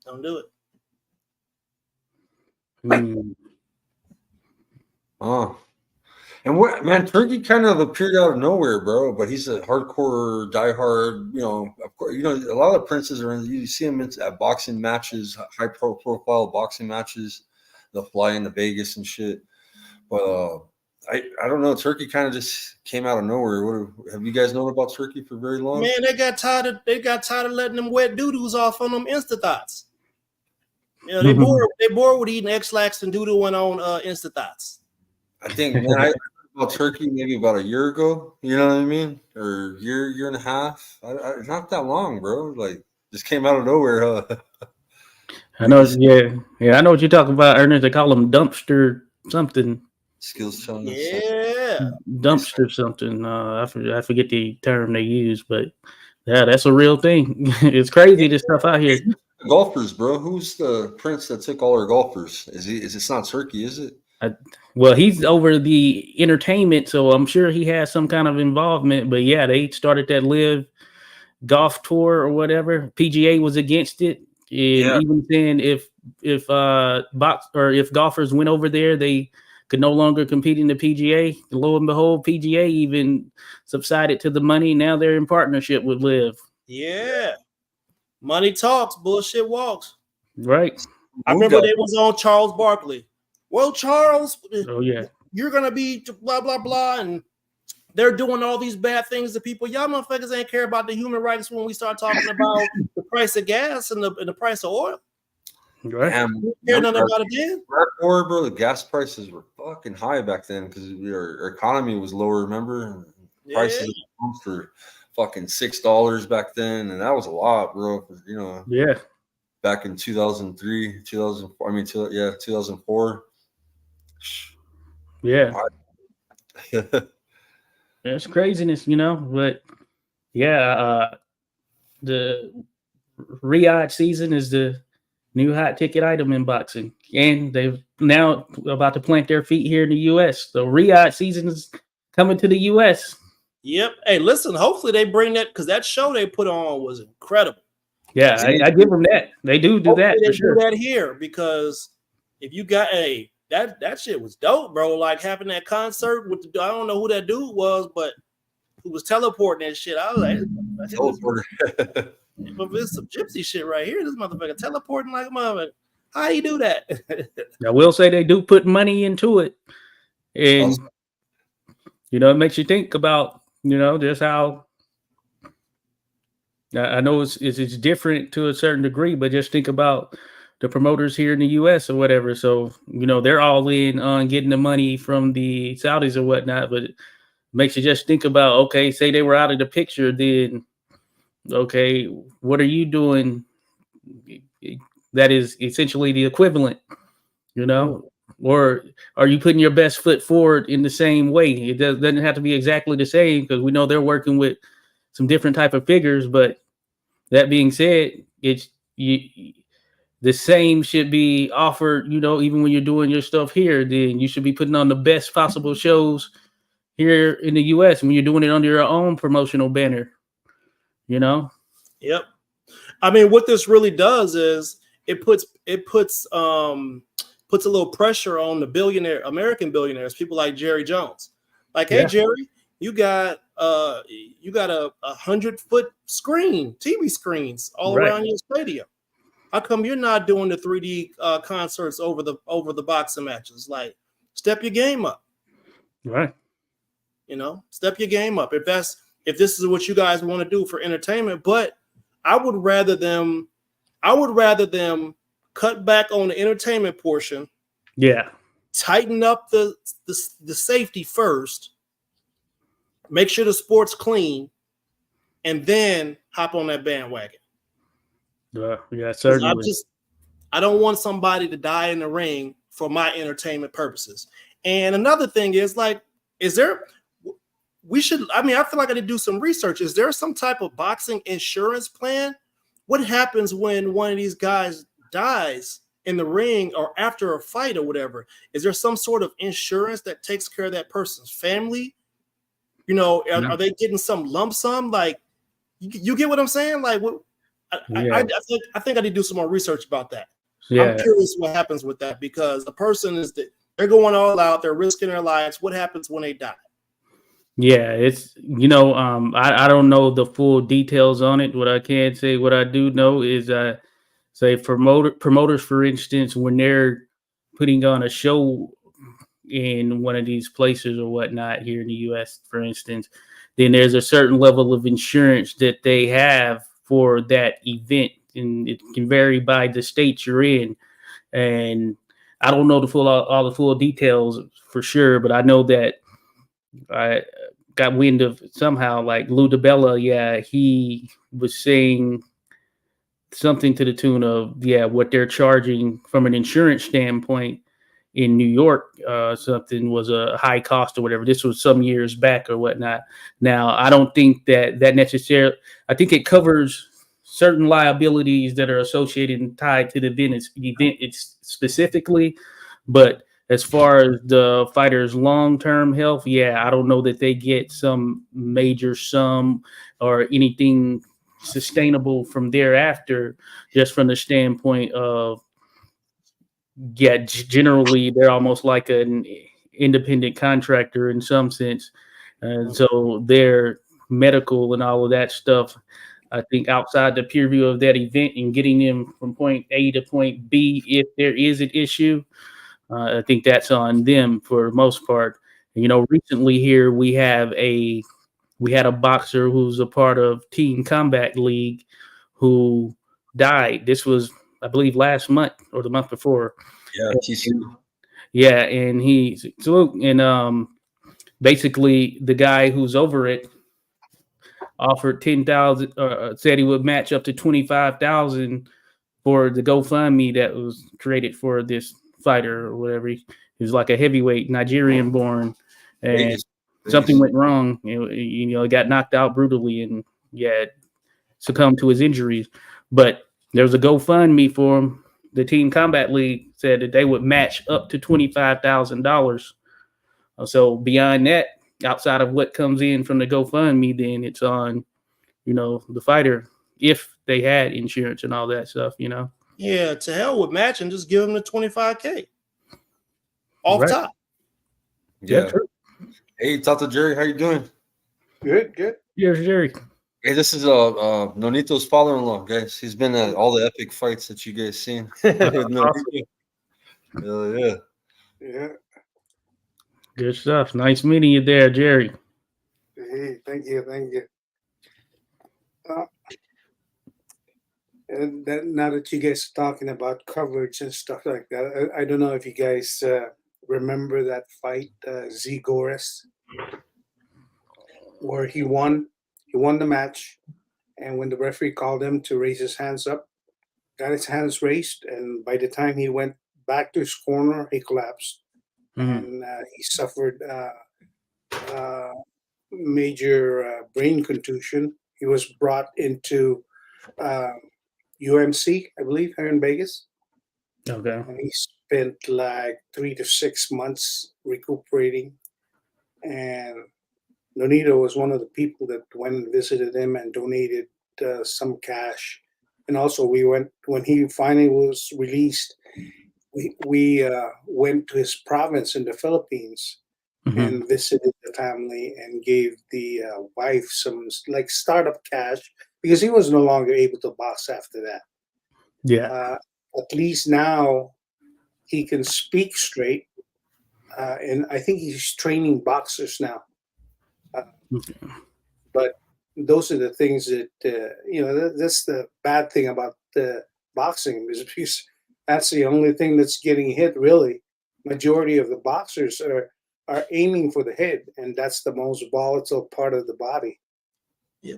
Don't do it. And what, man, Turkey kind of appeared out of nowhere, bro. But he's a hardcore, diehard. Of course, a lot of princes are in. You see him at boxing matches, high profile boxing matches. They'll fly into Vegas and shit. But I don't know. Turkey kind of just came out of nowhere. Have you guys known about Turkey for very long? Man, they got tired of letting them wet doo-doos off on them Insta-Thoughts. They bored with eating X-Lax and doo-dooing on Insta-Thoughts. I think, man, I heard about Turkey maybe about a year ago. You know what I mean? Or year and a half. Not that long, bro. Like, just came out of nowhere, huh? I know. Yeah. I know what you're talking about, Ernest. They call them dumpster something. Skills challenge. Yeah. Dumpster something. I forget the term they use, but yeah, that's a real thing. It's crazy, this stuff out here. Golfers, bro. Who's the prince that took all our golfers? It's not Turkey, is it? Well, he's over the entertainment, so I'm sure he has some kind of involvement. But yeah, they started that live golf tour or whatever. PGA was against it, and even saying if golfers went over there, they could no longer compete in the PGA. Lo and behold, PGA even subsided to the money. Now they're in partnership with Live. Yeah. Money talks, bullshit walks. Right. I remember they was on Charles Barkley. Well, Charles, you're going to be blah, blah, blah. And they're doing all these bad things to people. Y'all motherfuckers ain't care about the human rights when we start talking about the price of gas and the price of oil. Right. Care nothing about it then. Bro, the gas prices were fucking high back then because our economy was lower, remember? Prices for fucking $6 back then, and that was a lot, bro. Yeah. Back in 2003, 2004. 2004. Yeah. That's craziness, but yeah, the Riyadh season is the new hot ticket item in boxing, and they've now about to plant their feet here in the U.S. So Riyadh season is coming to the U.S. Yep. Hey, listen, hopefully they bring that, because that show they put on was incredible. Yeah, I give them that. They do that for sure. Do that here, because if you got that shit was dope, bro. Like having that concert with I don't know who that dude was, but who was teleporting that shit. I was like, but it's some gypsy shit right here. This motherfucker teleporting like a mother. How you do that? I will say they do put money into it, and it makes you think about just how. I know it's different to a certain degree, but just think about the promoters here in the U.S. or whatever. So, they're all in on getting the money from the Saudis or whatnot, but it makes you just think about, okay, say they were out of the picture, then, okay, what are you doing that is essentially the equivalent, or are you putting your best foot forward in the same way? It doesn't have to be exactly the same, because we know they're working with some different type of figures, but that being said, the same should be offered, even when you're doing your stuff here, then you should be putting on the best possible shows here in the U.S. when you're doing it under your own promotional banner, Yep. I mean, what this really does is it puts a little pressure on the American billionaires, people like Jerry Jones. Like, hey, Jerry, you got a 100-foot screen, TV screens all around your stadium. How come you're not doing the 3D concerts over the boxing matches? Like, step your game up. Right. Step your game up. If this is what you guys want to do for entertainment, but I would rather them cut back on the entertainment portion. Yeah. Tighten up the safety first, make sure the sport's clean, and then hop on that bandwagon. Yeah, certainly. I don't want somebody to die in the ring for my entertainment purposes. And another thing is like, I feel like I need to do some research. Is there some type of boxing insurance plan? What happens when one of these guys dies in the ring or after a fight or whatever? Is there some sort of insurance that takes care of that person's family? You know, are they getting some lump sum? Like, you get what I'm saying? Like, I think I need to do some more research about that. Yeah. I'm curious what happens with that, because the person they're going all out, they're risking their lives. What happens when they die? Yeah, it's I don't know the full details on it. What I can say, what I do know is say promoters, for instance, when they're putting on a show in one of these places or whatnot here in the US, for instance, then there's a certain level of insurance that they have for that event, and it can vary by the state you're in. And I don't know all the full details for sure, but I know that I got wind of somehow, like Lou DiBella, he was saying something to the tune of, what they're charging from an insurance standpoint in New York, something was a high cost or whatever. This was some years back or whatnot. Now, I don't think that necessarily, I think it covers certain liabilities that are associated and tied to the event it's specifically, but as far as the fighter's long-term health, I don't know that they get some major sum or anything sustainable from thereafter, just from the standpoint of, generally they're almost like an independent contractor in some sense. So their medical and all of that stuff, I think outside the purview of that event and getting them from point A to point B, if there is an issue, I think that's on them for the most part. You know, recently here we had a boxer who's a part of Team Combat League who died. This was, I believe, last month or the month before. Yeah, and basically the guy who's over it offered 10,000, said he would match up to 25,000 for the GoFundMe that was created for this fighter or whatever. He was like a heavyweight, Nigerian born, and something went wrong. He got knocked out brutally and succumbed to his injuries. But there was a GoFundMe for him. The Team Combat League said that they would match up to $25,000. So beyond that, outside of what comes in from the GoFundMe, then it's on, the fighter, if they had insurance and all that stuff, Yeah, to hell with matching, just give them the $25K off top. Yeah. Hey, talk to Jerry. How you doing? Good. Yes, Jerry. Hey, this is Nonito's father-in-law, guys. He's been at all the epic fights that you guys seen. Yeah. Good stuff. Nice meeting you there, Jerry. Hey, thank you. And then, now that you guys are talking about coverage and stuff like that, I don't know if you guys remember that fight, Zgoris, where he won the match, and when the referee called him to raise his hands up, got his hands raised, and by the time he went back to his corner, he collapsed. And he suffered major brain contusion. He was brought into UMC, I believe, here in Vegas. Okay. And he spent like 3 to 6 months recuperating. And Nonito was one of the people that went and visited him and donated some cash. And also, we went, when he finally was released, we went to his province in the Philippines and visited the family and gave the wife some like startup cash, because he was no longer able to box after that. Yeah. At least now he can speak straight, and I think he's training boxers now. But those are the things that that's the bad thing about boxing, is that's the only thing that's getting hit. Really, majority of the boxers are are aiming for the head, and that's the most volatile part of the body. Yeah.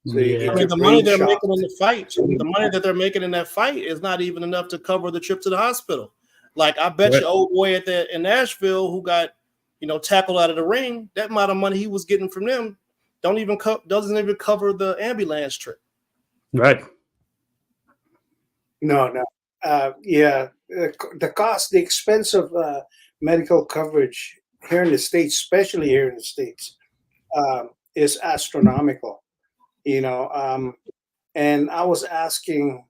So you Yeah. get I mean, your the money brain they're shocked. making in the fight, the money that they're making in that fight is not even enough to cover the trip to the hospital. Like, I bet Right. you old boy in Nashville who got, tackled out of the ring, that amount of money he was getting from them doesn't even cover the ambulance trip. Right. No. Yeah, the cost, the expense of medical coverage here in the States, especially here in the States, is astronomical. And I was asking,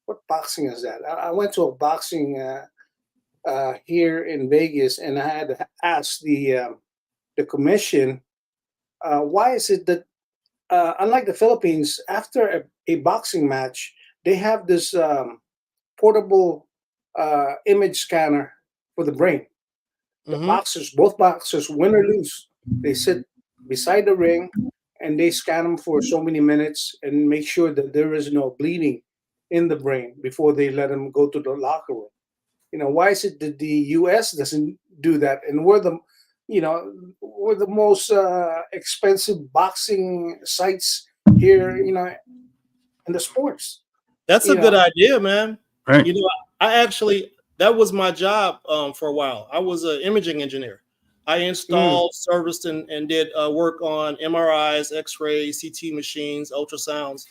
what boxing is that? I went to a boxing here in Vegas, and I had to ask the commission, why is it that unlike the Philippines, after a boxing match, they have this portable image scanner for the brain. The boxers, both boxers, win or lose, they sit beside the ring and they scan them for so many minutes and make sure that there is no bleeding in the brain before they let them go to the locker room. Why is it that the U.S. doesn't do that? And we're the most expensive boxing sites here, in the sports. That's a good idea, man. Right. That was my job for a while. I was an imaging engineer. I installed, serviced, and did work on MRIs, X-rays, CT machines, ultrasounds,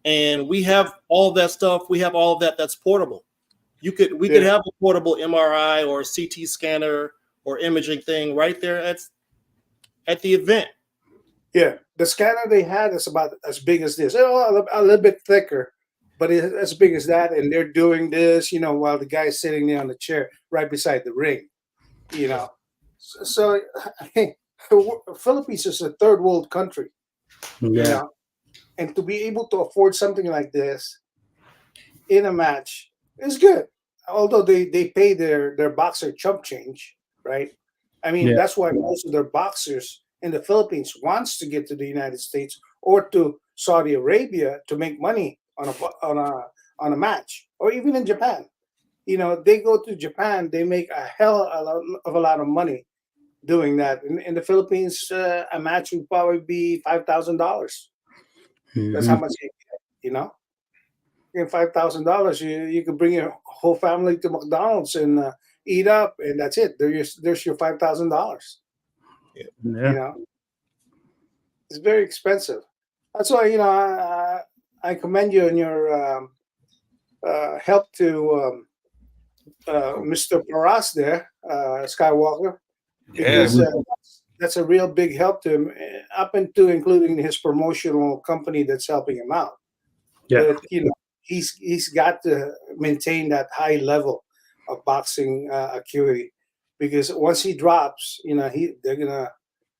and we have all that stuff. We have all of that that's portable. We could have a portable MRI or CT scanner or imaging thing right there at the event. Yeah, the scanner they had is about as big as this, a little bit thicker, but it's as big as that. And they're doing this, while the guy's sitting there on the chair right beside the ring. So I think Philippines is a third world country. Yeah. And to be able to afford something like this in a match is good. Although they pay their boxer chump change, right? I mean, that's why most of their boxers in the Philippines wants to get to the United States or to Saudi Arabia to make money on a match, or even in Japan. They go to Japan, they make a hell of a lot of money doing that. In the Philippines, a match would probably be $5,000. That's how much you get. In $5,000, you could bring your whole family to McDonald's and eat up, and that's it. There's your $5,000. Yeah. It's very expensive. That's why I commend you in your help to Mr. Paras there, Skywalker, because that's a real big help to him, up into including his promotional company that's helping him out. Yeah. But, he's got to maintain that high level of boxing acuity, because once he drops, they're gonna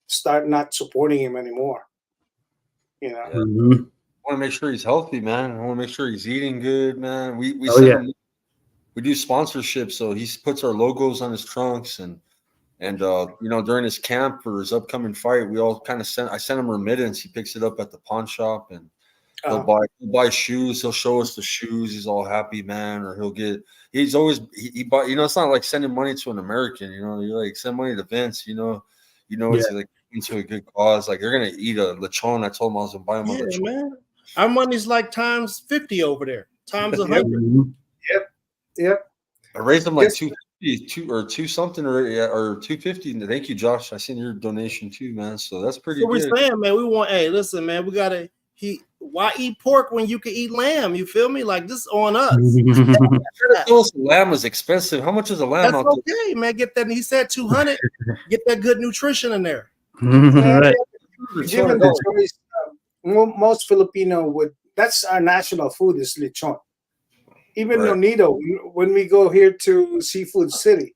start not supporting him anymore. I want to make sure he's healthy, man. I want to make sure he's eating good, man. We do sponsorship, so he puts our logos on his trunks, and during his camp for his upcoming fight, we all kind of I sent him remittance. He picks it up at the pawn shop, and he'll buy shoes. He'll show us the shoes. He's all happy, man. Or he's always he buy. It's not like sending money to an American. You're like, send money to Vince. He's like into a good cause. Like, they're gonna eat a lechon. I told him I was gonna buy him a lechon. Man. Our money's like times 50 over there, times 100. Yep. I raised them like 250, or 2 something, or 250. Thank you, Josh. I seen your donation too, man. So that's pretty good. We're saying, man, we want. Hey, listen, man, we gotta. Why eat pork when you can eat lamb? You feel me? Like, this on us. Lamb is expensive. How much is a lamb? That's okay, man. Get that. He said 200. Get that good nutrition in there. Right. Given the choice, most Filipino would. That's our national food, is lechon. Even Nonito, when we go here to Seafood City,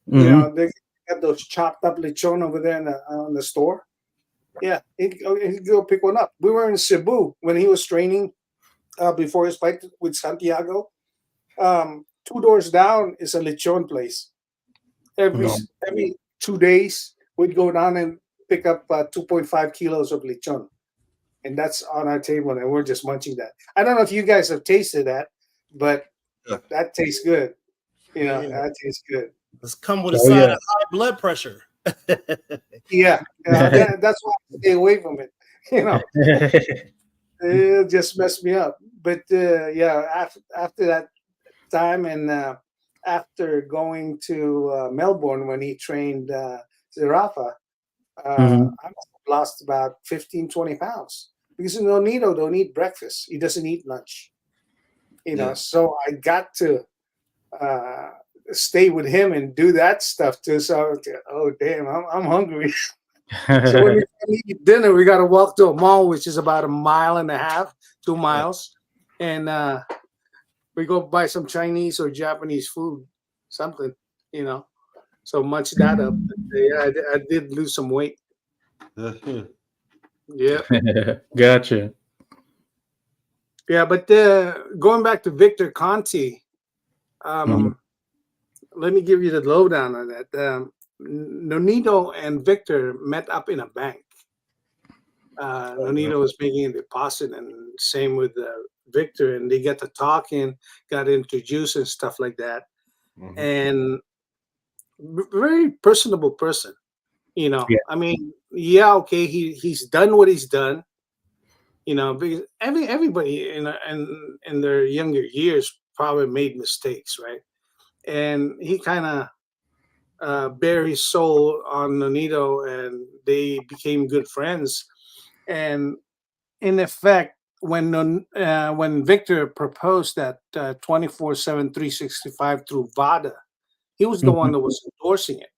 they got those chopped up lechon over there in the store. Yeah, he'd go pick one up. We were in Cebu when he was training before his fight with Santiago. 2 doors down is a lechon place. Every 2 days, we'd go down and pick up 2.5 kilos of lechon. And that's on our table, and we're just munching that. I don't know if you guys have tasted that, but that tastes good. That tastes good. It's come with a Oh, side yeah. of high blood pressure. Yeah, that's why I stay away from it. You know, it just messed me up. But yeah, after that time, and after going to Melbourne when he trained Zarafa, Mhm. I must have lost about 15, 20 pounds because Nonito don't eat breakfast. He doesn't eat lunch. You know, Yeah. so I got to uh, stay with him and do that stuff too. So, oh damn, I'm hungry. So when we eat dinner, we got to walk to a mall, which is about a mile and a half, 2 miles, and we go buy some Chinese or Japanese food, something, you know. So munch that up. Yeah, I did lose some weight. Yeah, Gotcha. yeah. But going back to Victor Conti, Mhm. let me give you the lowdown on that. Nonito and Victor met up in a bank. Nonito was making a deposit, and same with Victor, and they got to talking, got introduced and stuff like that. Mhm. And very personable person, you know. Yeah. I mean, yeah, okay, he's done what he's done, you know, because everybody in their younger years probably made mistakes, right? And he kind of bare his soul on Nonito, and they became good friends. And in effect, when Victor proposed that 24/7 365 through VADA, he was the one Mhm. that was endorsing it.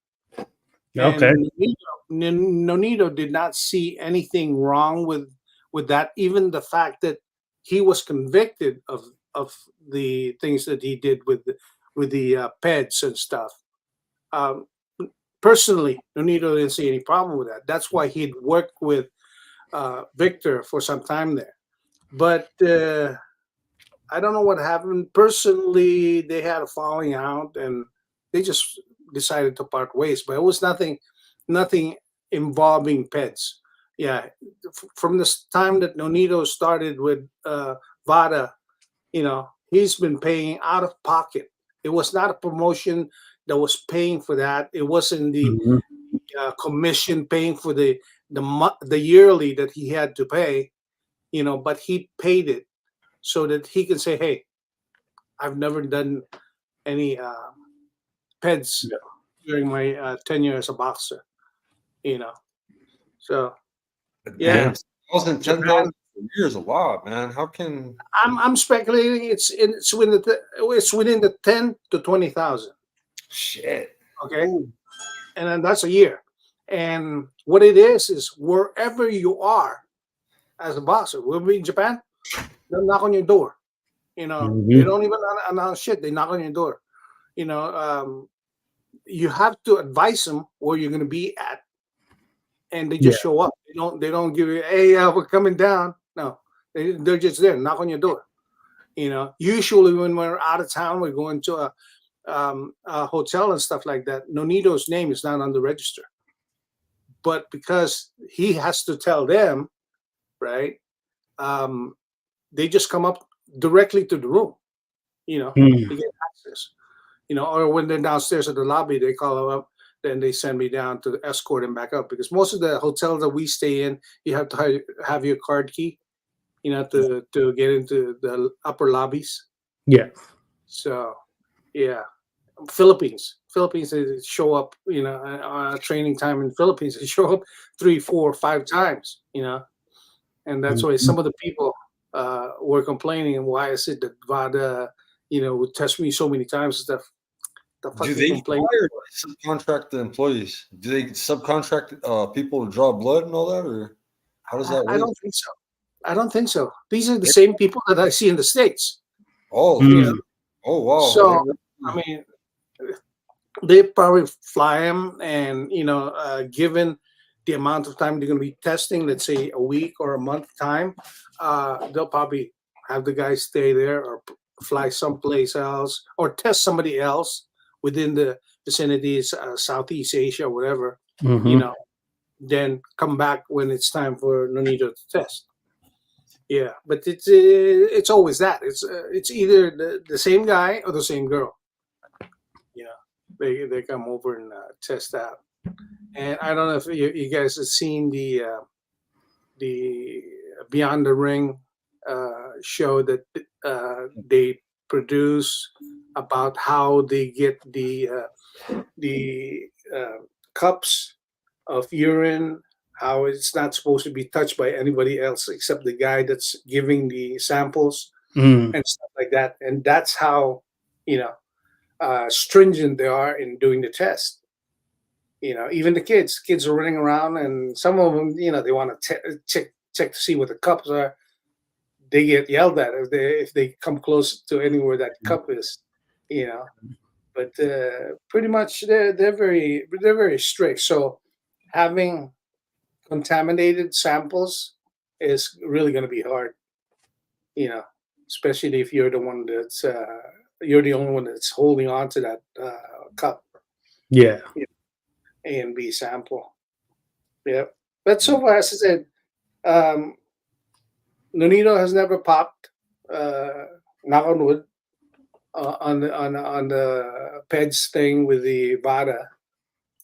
Okay. And Nonito did not see anything wrong with that. Even the fact that he was convicted of the things that he did with the peds and stuff. Um, Personally, Nonito didn't see any problem with that. That's why he'd worked with Victor for some time there. But I don't know what happened. Personally, they had a falling out, and they just decided to part ways. But it was nothing involving pets. Yeah, from this time that Nonito started with Vada, you know, he's been paying out of pocket. It was not a promotion that was paying for that. It wasn't the Mhm. commission paying for the yearly that he had to pay. You know, but he paid it so that he can say, "Hey, I've never done any peds Yeah. during my tenure as a boxer." You know, so yeah, Damn, 10,000, Japan. 10,000 a year is a lot, man. How can I'm speculating it's within the 10 to 20,000. shit? Okay, Ooh. and then that's a year. And what it is wherever you are as a boxer, we'll be in Japan, they'll knock on your door. You know, they Mhm. don't even announce shit. They knock on your door. You know, you have to advise them where you're going to be at, and they Yeah. just show up. They don't give you, hey, we're coming down. No, they're just there, knock on your door. You know, usually when we're out of town, we're going to a hotel and stuff like that. Nonito's name is not on the register, but because he has to tell them, right? Um, they just come up directly to the room. You know, Mm. they get access. You know, or when they're downstairs at the lobby, they call them up. Then they send me down to escort him back up because most of the hotels that we stay in, you have to have your card key, you know, to get into the upper lobbies. Yeah. So, yeah, Philippines, they show up, you know, training time in Philippines, they show up 3, 4, 5 times, you know, and that's why Mhm. some of the people were complaining and why I said that VADA, you know, would test me so many times and stuff. The Do fuck you they complaining hire for? subcontract the employees? Do they subcontract people to draw blood and all that, or how does that I work? don't think so. I don't think so. These are the same people that I see in the States. Oh, You know, Mm. oh wow. so I mean, they probably fly them, and you know, given the amount of time they're going to be testing, let's say a week or a month time, they'll probably have the guys stay there or fly someplace else or test somebody else within the vicinities, Southeast Asia, whatever. You Mhm. know, then come back when it's time for Nonito to test. Yeah, but it's always that. It's either the same guy or the same girl. Yeah. they come over and test out. And I don't know if you guys have seen the Beyond the Ring show that they produce about how they get the cups of urine, how it's not supposed to be touched by anybody else except the guy that's giving the samples Mm. and stuff like that. And that's how, stringent they are in doing the test. Even the kids are running around, and some of them, they want to check to see what the cups are. They get yelled at if they come close to anywhere that cup is, But pretty much they're very strict. So having contaminated samples is really going to be hard, especially if you're the one that's you're the only one that's holding on to that cup. Yeah. A and B sample. Yeah. But so far, as I said, Nonito has never popped, knock on wood, on the PEDS thing with the VADA.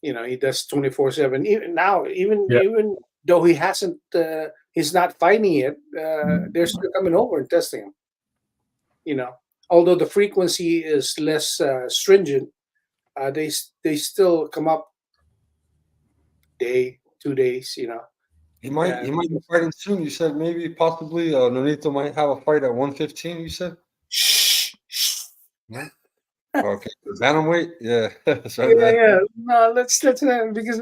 He does 24/7. Even though he hasn't, he's not fighting it. They're still coming over and testing him. Although the frequency is less stringent, they still come up day, 2 days. He might be fighting soon. You said maybe possibly Nonito might have a fight at 115. You said. Shh. Yeah. Okay, bantamweight. Yeah, that's right. Yeah. No, let's because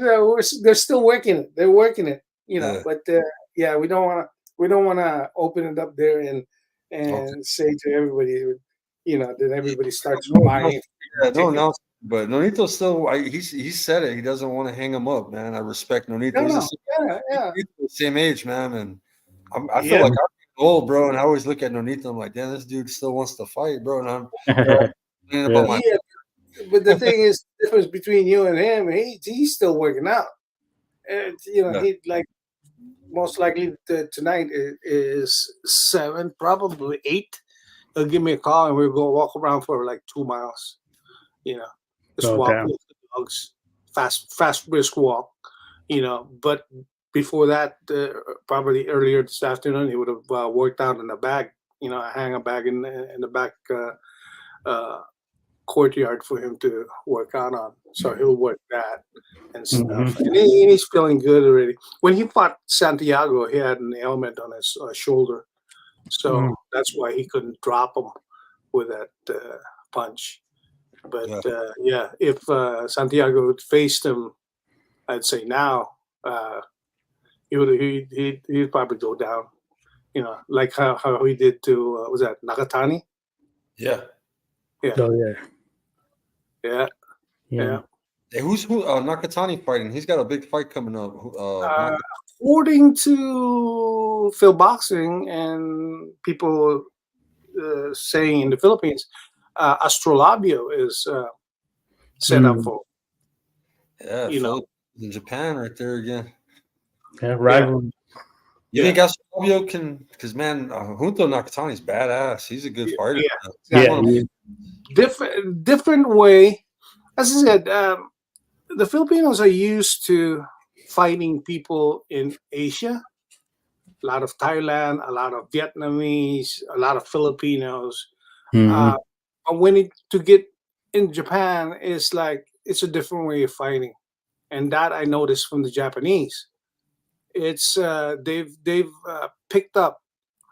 they're still working it. They're working it. Yeah. But we don't want to open it up there and say to everybody, that everybody starts buying. Yeah, no. But Nonito still, he said it. He doesn't want to hang him up, man. I respect Nonito. He's the same age, man, and I feel like I'm old, bro. And I always look at Nonito. I'm like, damn, this dude still wants to fight, bro. And I'm about my. But the thing is, the difference between you and him, he's still working out. And he like most likely tonight is 7, probably 8. He'll give me a call and we'll go walk around for like 2 miles. Just walk with the dogs, fast brisk walk. But before that, probably earlier this afternoon, he would have worked out in a bag. Hang a bag in the back courtyard for him to work out on. So he'll work that and stuff. Mm-hmm. And he's feeling good already. When he fought Santiago, he had an ailment on his shoulder. So that's why he couldn't drop him with that punch. But if Santiago had faced him, I'd say now he'd probably go down. Like how he did to was that Nakatani? Yeah. Oh Yeah. Hey, who's Nakatani fighting? He's got a big fight coming up. According to Phil Boxing and people saying in the Philippines, Astrolabio is set up for. Yeah, in Japan right there again. Yeah, rival. You think Astrolabio can? Because man, Junto Nakatani's badass. He's a good fighter. Yeah. Different way. As I said, the Filipinos are used to fighting people in Asia. A lot of Thailand, a lot of Vietnamese, a lot of Filipinos. Mm-hmm. But when to get in Japan, it's a different way of fighting, and that I noticed from the Japanese. It's they've picked up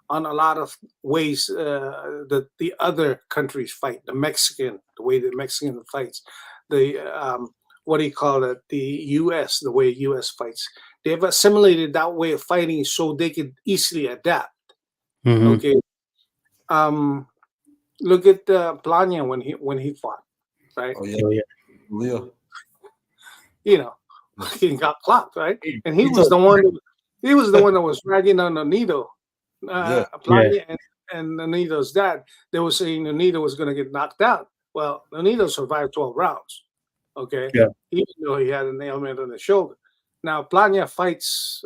on a lot of ways that the other countries fight. The way the Mexican fights, the what do you call it? The U.S. the way U.S. fights. They've assimilated that way of fighting so they could easily adapt. Mm-hmm. Okay. Look at Plania when he fought, right? Oh yeah. Leo. He got clocked, right? And he was the one. He was the one that was dragging on Nonito. Plania and Nonito's dad. They were saying Nonito was going to get knocked out. Well, Nonito survived 12 rounds. Okay. Yeah. Even though he had an ailment on the shoulder. Now Plania fights.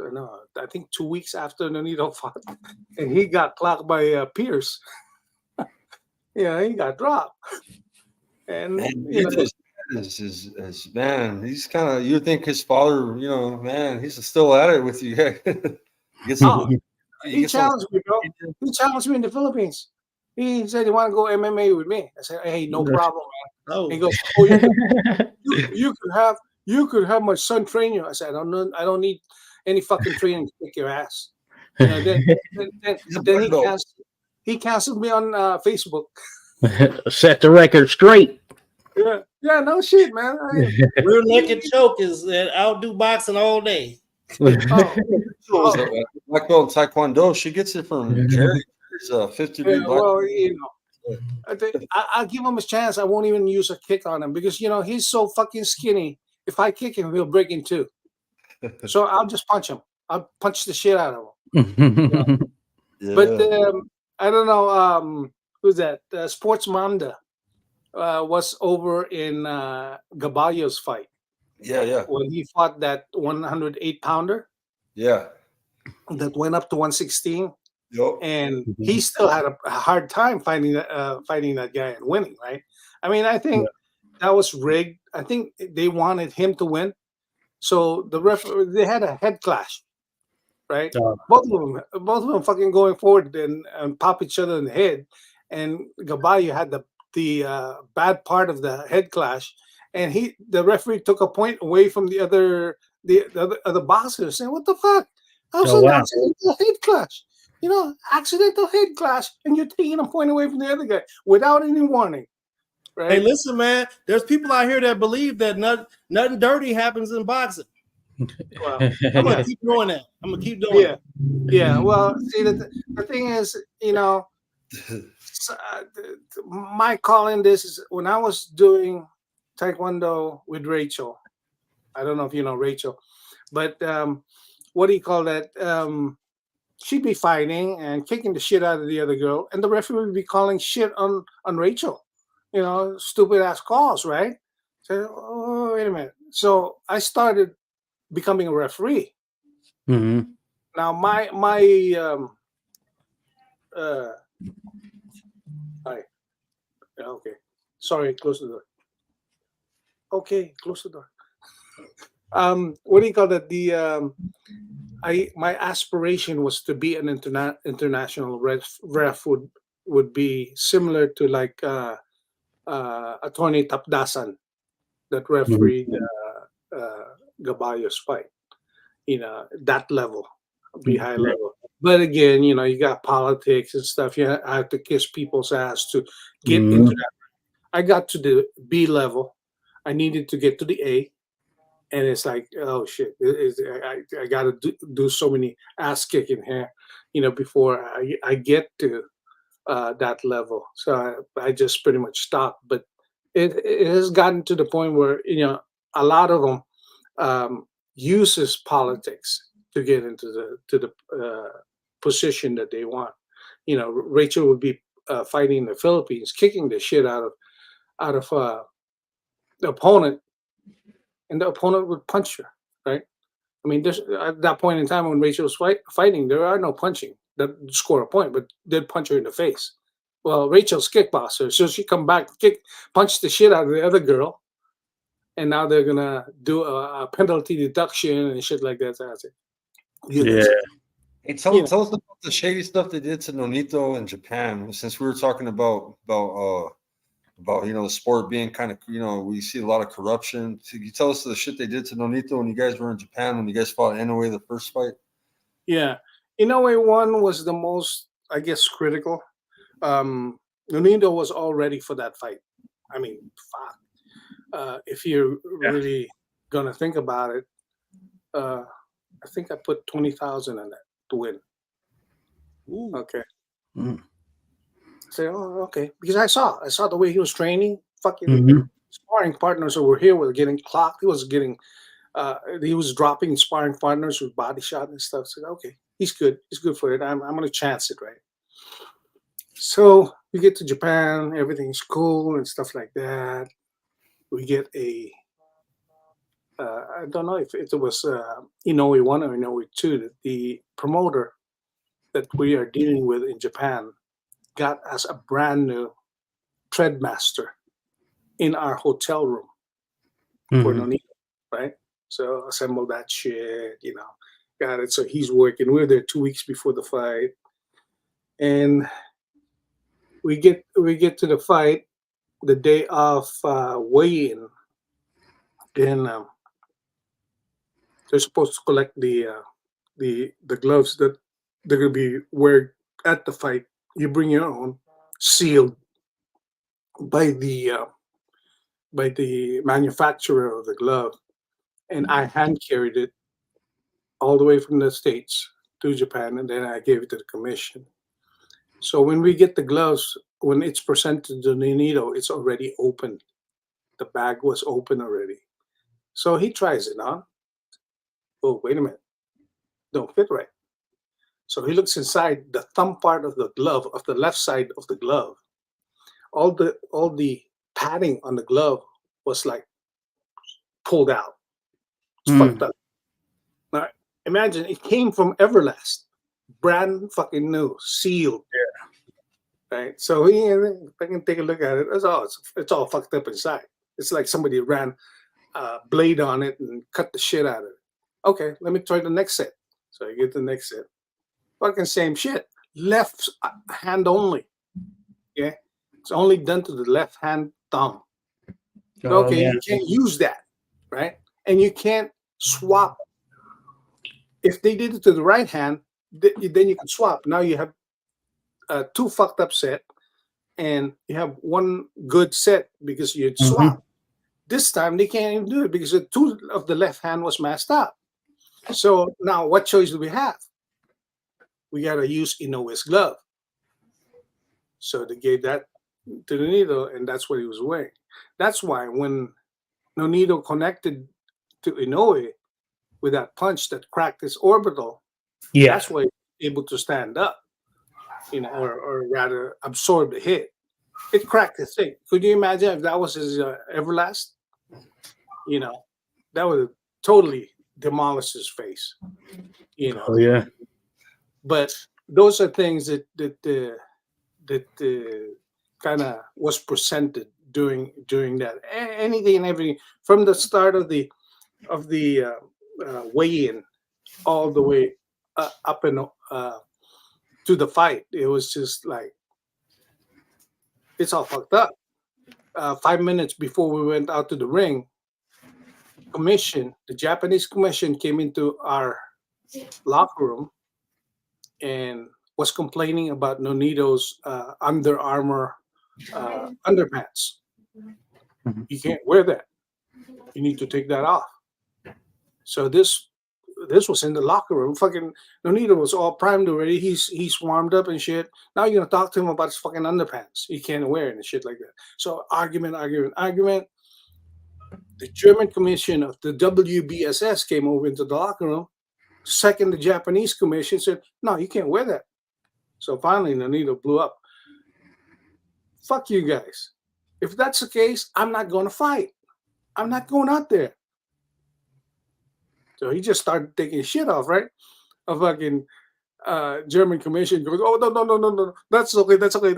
I think 2 weeks after Nonito fought, and he got clocked by Pierce. He got dropped. And is man. He's kind of you think his father, man, he's still at it with you. Gets Oh, he he gets on challenged me, bro. He challenged me in the Philippines. He said he want to go MMA with me. I said, hey, no problem, man. Oh, He goes, oh, you could have my son train you. I said, I don't need any fucking training to kick your ass. Then He's a then black belt. he canceled me on Facebook. Set the record straight. Yeah, no shit, man. rear naked choke is outdo boxing all day. Oh, Black belt in Taekwondo. She gets it from Jerry. It's a 50-degree black well, belt. I'll give him a chance. I won't even use a kick on him because he's so fucking skinny. If I kick him, he'll break in two. So I'll just punch him. I'll punch the shit out of him. Yeah. But I don't know. Who's that? Sports Manda was over in Gaballo's fight yeah. when he fought that 108 pounder Yeah. that went up to 116. Yep. And he still had a hard time fighting that guy and winning, right? I mean, I think that was rigged. I think they wanted him to win, so they had a head clash, right? Both of them fucking going forward and pop each other in the head, and Gaballo had the bad part of the head clash, and the referee took a point away from the other boxers, saying, "What the fuck? That was an accidental head clash." Accidental head clash, and you're taking a point away from the other guy without any warning. Right? Hey, listen, man. There's people out here that believe that nothing dirty happens in boxing. Well, I'm gonna keep doing that. I'm gonna keep doing it. Yeah. Well, see, the thing is, my call in this is when I was doing Taekwondo with Rachel. I don't know if you know Rachel, but what do you call that? She'd be fighting and kicking the shit out of the other girl, and the referee would be calling shit on Rachel, stupid ass calls, right? So, oh, wait a minute. So I started becoming a referee. Mm-hmm. Now my hi. Okay. Sorry, close the door. Okay, close the door. What do you call that? My aspiration was to be an international ref would be similar to like Attorney Tapdasan that refereed Gaballo's fight. That level, be high level. But again, you got politics and stuff. You have to kiss people's ass to get into that. I got to the B level. I needed to get to the A. And it's like, oh shit! I got to do so many ass kicking here, before I get to that level. So I just pretty much stopped. But it has gotten to the point where a lot of them uses politics to get into the position that they want. Rachel would be fighting in the Philippines, kicking the shit out of the opponent. And the opponent would punch her, right? I mean, at that point in time when Rachel was fighting, there are no punching that score a point, but they'd punch her in the face. Well, Rachel's kickboxer, so she come back, punch the shit out of the other girl, and now they're gonna do a penalty deduction and shit like that. So that's it. Hey, tell us about the shady stuff they did to Nonito in Japan. Since we were talking about the sport being kind of we see a lot of corruption. Can you tell us the shit they did to Nonito when you guys were in Japan when you guys fought Inoue the first fight? Yeah, Inoue 1 was the most, I guess, critical. Nonito was all ready for that fight. I mean, fuck. If you're really gonna think about it, I think I put 20,000 on that to win. Ooh. Okay. Say, oh, okay, because I saw the way he was training. Fucking sparring partners over here were getting clocked. He was dropping sparring partners with body shot and stuff. So okay, he's good for it. I'm gonna chance it, right? So we get to Japan, everything's cool and stuff like that. We get I don't know if it was Inoue 1 or Inoue 2. That the promoter that we are dealing with in Japan got us a brand new Treadmaster in our hotel room for Mhm. Nonito, right? So assemble that shit, got it. So he's working. We were there 2 weeks before the fight, and we get to the fight the day of weigh-in. Then they're supposed to collect the gloves that they're gonna be wearing at the fight. You bring your own, sealed by the manufacturer of the glove, and I hand carried it all the way from the States to Japan, and then I gave it to the commission. So when we get the gloves, when it's presented to Nonito, it's already open. The bag was open already. So he tries it on. Oh, wait a minute, don't fit right. So he looks inside the thumb part of the glove, of the left side of the glove. All the padding on the glove was like pulled out. It's fucked Mm. up. Now imagine it came from Everlast, brand fucking new, sealed. Right. So I can take a look at it. It's all fucked up inside. It's like somebody ran a blade on it and cut the shit out of it. Okay, let me try the next set. So I get the next set. Fucking same shit. Left hand only. Yeah. It's only done to the left hand thumb. Oh, Okay, yeah. you can't use that, right? And you can't swap. If they did it to the right hand, then you can swap. Now you have two fucked up set, and you have one good set because you'd Mhm. swap. This time they can't even do it because the two of the left hand was messed up. So now what choice do we have? We gotta use Inoue's glove. So they gave that to Nonito, and that's what he was wearing. That's why when Nonito connected to Inoue with that punch that cracked his orbital, Yeah. that's why he was able to stand up, or rather absorb the hit. It cracked his thing. Could you imagine if that was his Everlast? You know, that would have totally demolished his face. Oh, yeah. But those are things that kind of was presented during that. Anything and everything from the start of the weigh-in all the way up and to the fight. It was just like it's all fucked up. 5 minutes before we went out to the ring, the Japanese commission came into our locker room and was complaining about Nonito's Under Armour underpants. Mhm. You can't wear that. You need to take that off. So this was in the locker room. Fucking Nonito was all primed already. He's warmed up and shit. Now you're gonna talk to him about his fucking underpants. He can't wear it and shit like that. So argument. The German commission of the WBSS came over into the locker room. Second, the Japanese commission said, "No, you can't wear that." So finally, Nonito blew up. Fuck you guys. If that's the case, I'm not going to fight. I'm not going out there. So he just started taking shit off, right? A fucking German commission goes, "Oh no, that's okay, that's okay."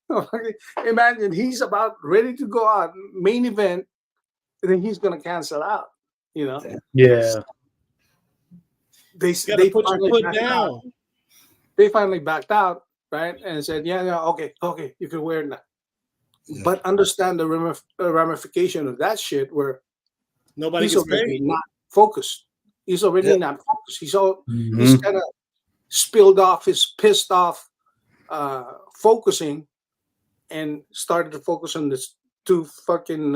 Okay. Imagine he's about ready to go out, main event, and then he's gonna cancel out. Yeah. You gotta They put your finally foot backed out. down. They finally backed out, right, and said, "Yeah, okay, you can wear it now." Yeah. But understand the ramification of that shit, where Nobody he's gets already paid. not focused. He's already Yep. not focused. He's Mhm. kind of spilled off. He's pissed off, focusing, and started to focus on this two fucking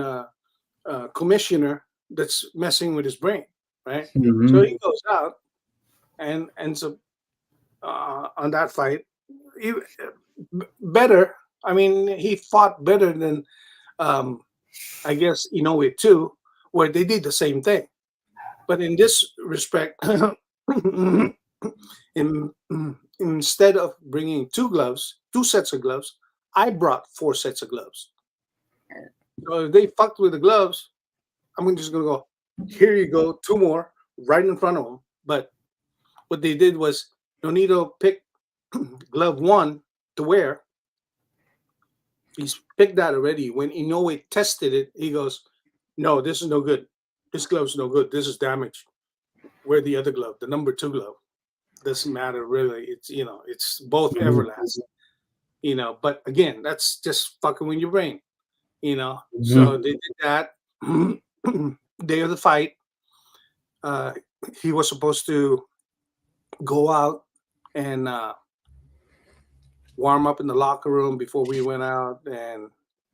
commissioner that's messing with his brain, right? So Mhm. he goes out and ends up on that fight. Better. I mean, he fought better than I guess Inoue too, where they did the same thing. But in this respect, in, instead of bringing two sets of gloves, I brought 4 sets of gloves. So if they fucked with the gloves, I'm just gonna go, here you go, 2 more right in front of them. But what they did was Nonito picked glove 1 to wear. He's picked that already. When Inoue tested it, he goes, no, this is no good. This glove's no good. This is damaged. Wear the other glove, the number 2 glove. Doesn't matter really. It's it's both everlasting. But again, that's just fucking with your brain. So they did that. Day of the fight. He was supposed to go out and warm up in the locker room before we went out, and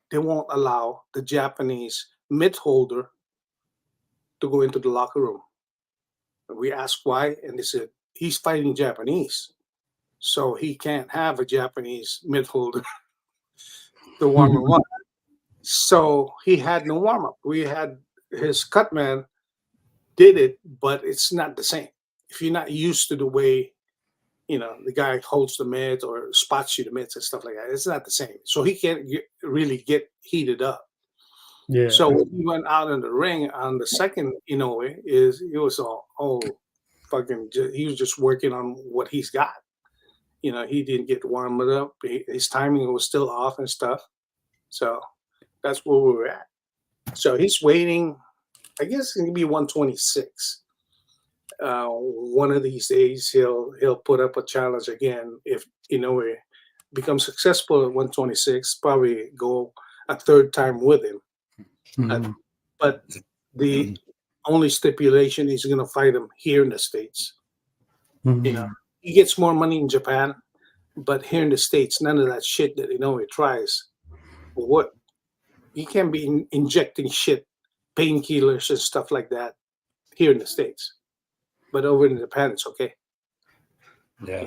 they won't allow the Japanese mitt holder to go into the locker room. We asked why, and they said he's fighting Japanese, so he can't have a Japanese mitt holder to warm him up. So he had no warm up. We had his cut man did it, but it's not the same. If you're not used to the way the guy holds the mitts or spots you the mitts and stuff like that, it's not the same. So he can't really get heated up. Yeah. So when he went out in the ring on the second Inoue, he was all fucking. He was just working on what he's got. He didn't get warmed up. His timing was still off and stuff. So that's where we were at. So he's waiting. I guess it's gonna be 126. One of these days he'll put up a challenge again. If Inoue becomes successful at 126, probably go a third time with him. But the only stipulation is going to fight him here in the States. He gets more money in Japan, but here in the States, none of that shit that Inoue tries will work. He can't be injecting shit, painkillers and stuff like that here in the States. But over in Japan, it's okay. Yeah.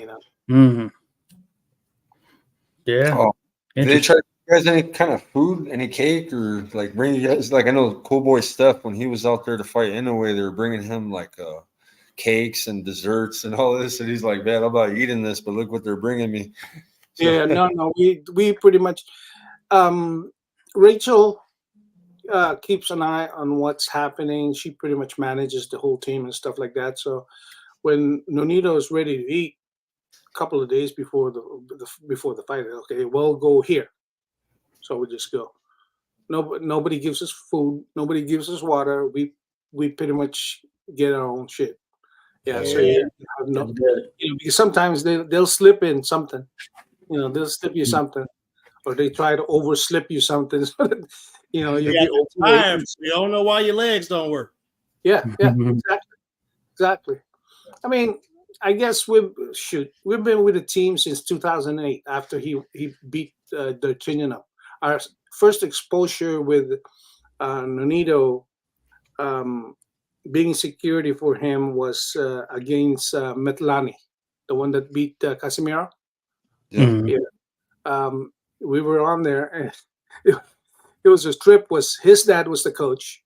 Yeah. Oh, did they try to give you guys any kind of food, any cake, or like bring you guys? Like I know Cool Boy Steph, when he was out there to fight Inoue, they were bringing him like cakes and desserts and all this, and he's like, "Man, I'm not eating this, but look what they're bringing me." So, Yeah, no, we pretty much. Rachel keeps an eye on what's happening. She pretty much manages the whole team and stuff like that. So when Nonito is ready to eat, a couple of days before the fight, okay, well, go here. So we just go. Nobody gives us food. Nobody gives us water. We pretty much get our own shit. Yeah. So you have no. Because sometimes they'll slip in something. They'll slip you something, or they try to overslip you something. So that, you'll be tired. You don't know why your legs don't work. Yeah, exactly. I mean, I guess we've been with the team since 2008 after he beat D'Artagnan. Our first exposure with Nonito being security for him was against Metlani, the one that beat Casimiro. yeah. We were on there, and it was a trip. Was his dad was the coach.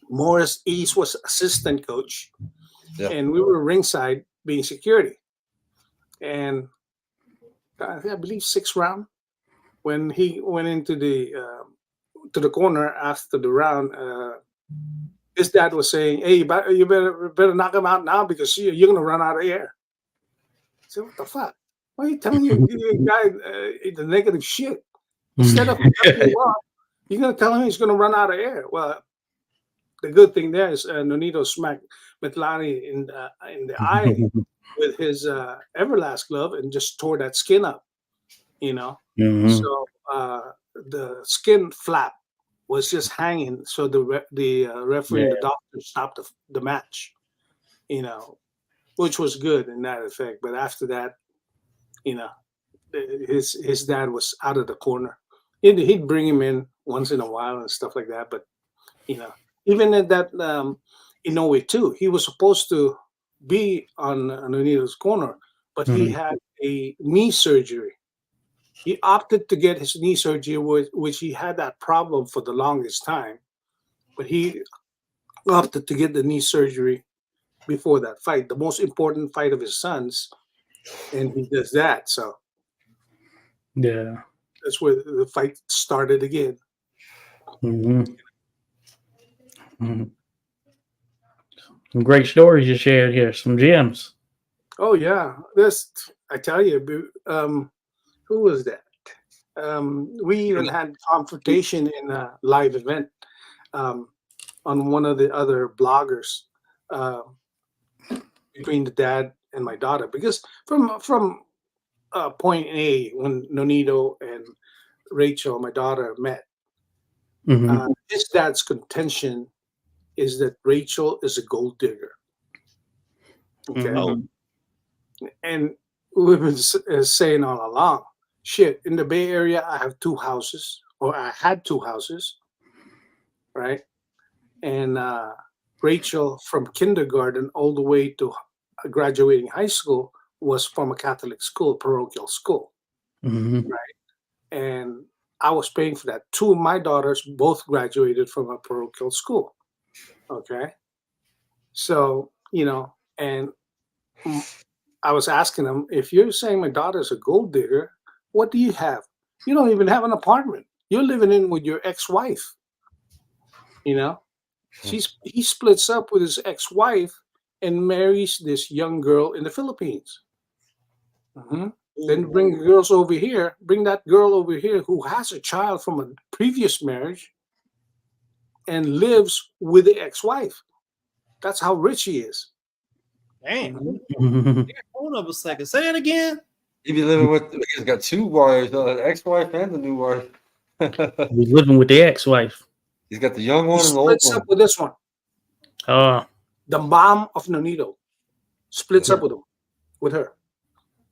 Morris East was assistant coach, and we were ringside being security. And I believe 6th round, when he went into the to the corner after the round, his dad was saying, "Hey, you better knock him out now because you're gonna run out of air." I said, "What the fuck? Why are you telling your guy the negative shit? Instead of you're gonna tell him he's gonna run out of air." Well, the good thing there is Nonito smacked Metlani in the eye with his Everlast glove and just tore that skin up. So the skin flap was just hanging. So the referee and the doctor stopped the match. Which was good in that effect. But after that, his dad was out of the corner. He'd bring him in once in a while and stuff like that. But even at that Inoue too, he was supposed to be on Nonito's corner, but he had a knee surgery. He opted to get his knee surgery, which he had that problem for the longest time. But he opted to get the knee surgery before that fight, the most important fight of his son's, and he does that. So that's where the fight started again. Some great stories you shared here. Some gems. Oh yeah, I tell you, who was that? We even had confrontation in a live event. on one of the other bloggers between the dad and my daughter, because from point A, when Nonito and Rachel, my daughter, met, Mhm. his dad's contention is that Rachel is a gold digger. Okay. Mhm. And we've been saying all along, shit, in the Bay Area, I have two houses, or I had two houses, right? And Rachel, from kindergarten all the way to graduating high school, was from a Catholic school, parochial school, Mhm. and I was paying for that. Two of my daughters both graduated from a parochial school. Okay, so and I was asking them, if you're saying my daughter's a gold digger, what do you have? You don't even have an apartment. You're living in with your ex-wife. You know, he splits up with his ex-wife and marries this young girl in the Philippines. Mhm. Then bring girls over here. Bring that girl over here who has a child from a previous marriage and lives with the ex-wife. That's how rich he is. Damn. Mhm. Mhm. Hold up a second. Say it again. He be living with. He's got two wives, ex-wife and the new wife. He's living with the ex-wife. He's got the young He one and the old splits one. up with this one. Oh, The mom of Nonito splits up with her.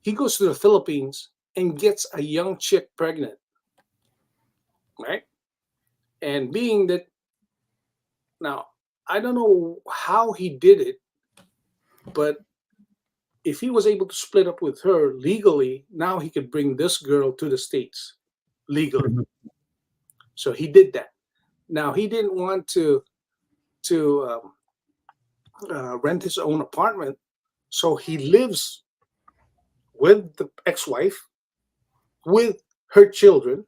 He goes to the Philippines and gets a young chick pregnant, right? And being that now, I don't know how he did it, but if he was able to split up with her legally, now he could bring this girl to the States legally. Mhm. So he did that. Now he didn't want to rent his own apartment, so he lives with the ex-wife, with her children,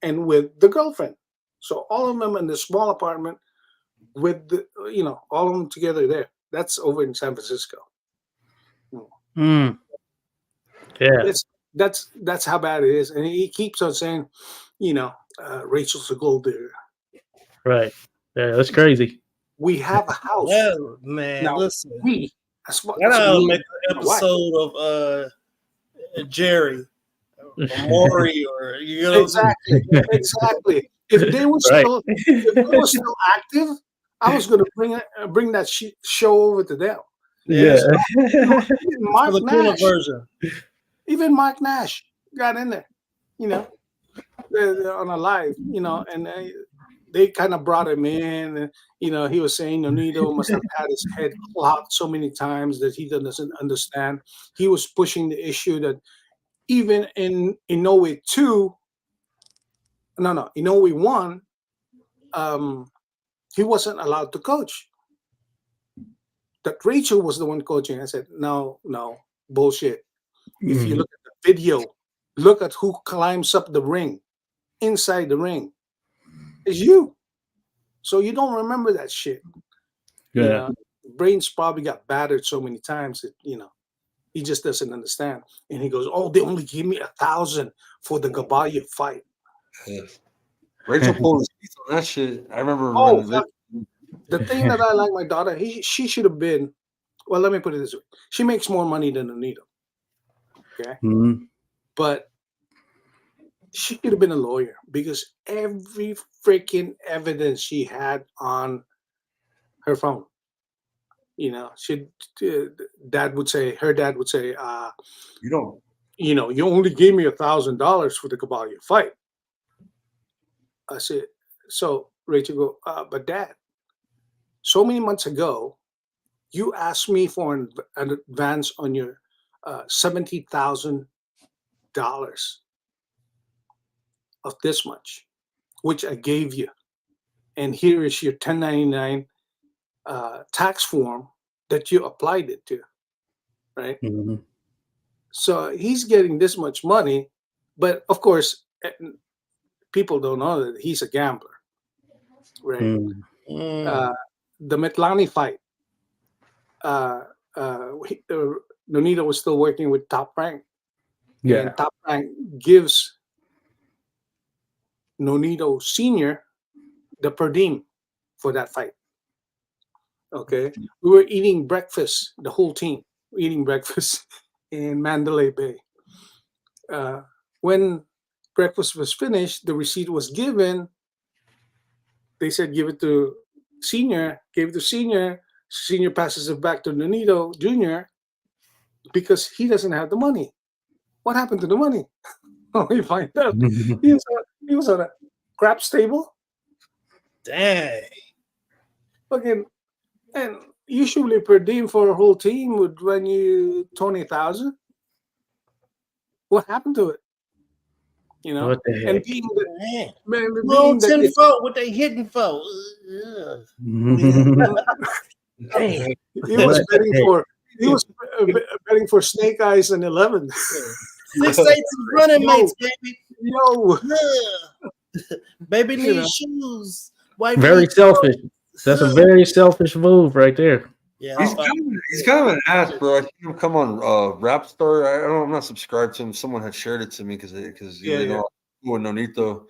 and with the girlfriend. So all of them in the small apartment with all of them together there. That's over in San Francisco. Mm. Yeah. That's how bad it is, and he keeps on saying, Rachel's a gold digger. Right. Yeah, that's crazy. We have a house Well, man, now. listen. That's Gotta me make and an my wife. episode of Jerry or Maury or Exactly. If they were Right. still active, I was going to bring that show over to them. Yeah. Even Mark Filipino Nash, version. got in there, you know, they're on a live, and they kind of brought him in. And, he was saying Nonito must have had his head clogged so many times that he doesn't understand. He was pushing the issue that even in Inoue 2, no, Inoue 1, he wasn't allowed to coach. That Rachel was the one coaching. I said, no, bullshit. If you Mhm. look at the video, look at who climbs up the ring, inside the ring. It's you. So you don't remember that shit. Yeah. Brains probably got battered so many times that, he just doesn't understand. And he goes, oh, they only gave me 1,000 for the Gabalya fight. Rachel pulled his teeth on that shit. I remember Oh, when the thing that I like my daughter, she should have been, well, let me put it this way. She makes more money than Nonito. Okay. Mhm. But she could have been a lawyer because every freaking evidence she had on her phone, her dad would say, you don't. you only gave me $1,000 for the Gabalya fight. I said, so Rachel go, but Dad, so many months ago, you asked me for an advance on your $70,000 of this much, which I gave you. And here is your 1099 tax form that you applied it to, right? Mhm. So he's getting this much money, but of course, people don't know that he's a gambler, right? Mhm. The Metlani fight, Nonito was still working with Top Rank, Yeah. and Top Rank gives Nonito Senior the per diem. for that fight. Okay, we were eating breakfast, the whole team eating breakfast in Mandalay Bay. When breakfast was finished, the receipt was given. They said, give it to senior, gave it to senior. Senior passes it back to Nonito Jr. because he doesn't have the money. What happened to the money? We find out he was on a craps table. Dang. Fucking, and usually per diem for a whole team would run you 20,000. What happened to it? You know, What the heck? and being that, Man. being Roll that 10 it- foot, what they hitting for? Ugh. Dang. he was What betting the heck? for betting for Snake Eyes and 11. 6 8 running Yo. mates, baby. Yo, Ugh. Baby You needs shoes. Wife Very needs selfish. That's a clothes. very selfish move right there. Yeah, He's kind of an ass, bro. I seen him come on Rap Star. I don't know, I'm not subscribed to him. Someone had shared it to me because Yeah, you know with Nonito.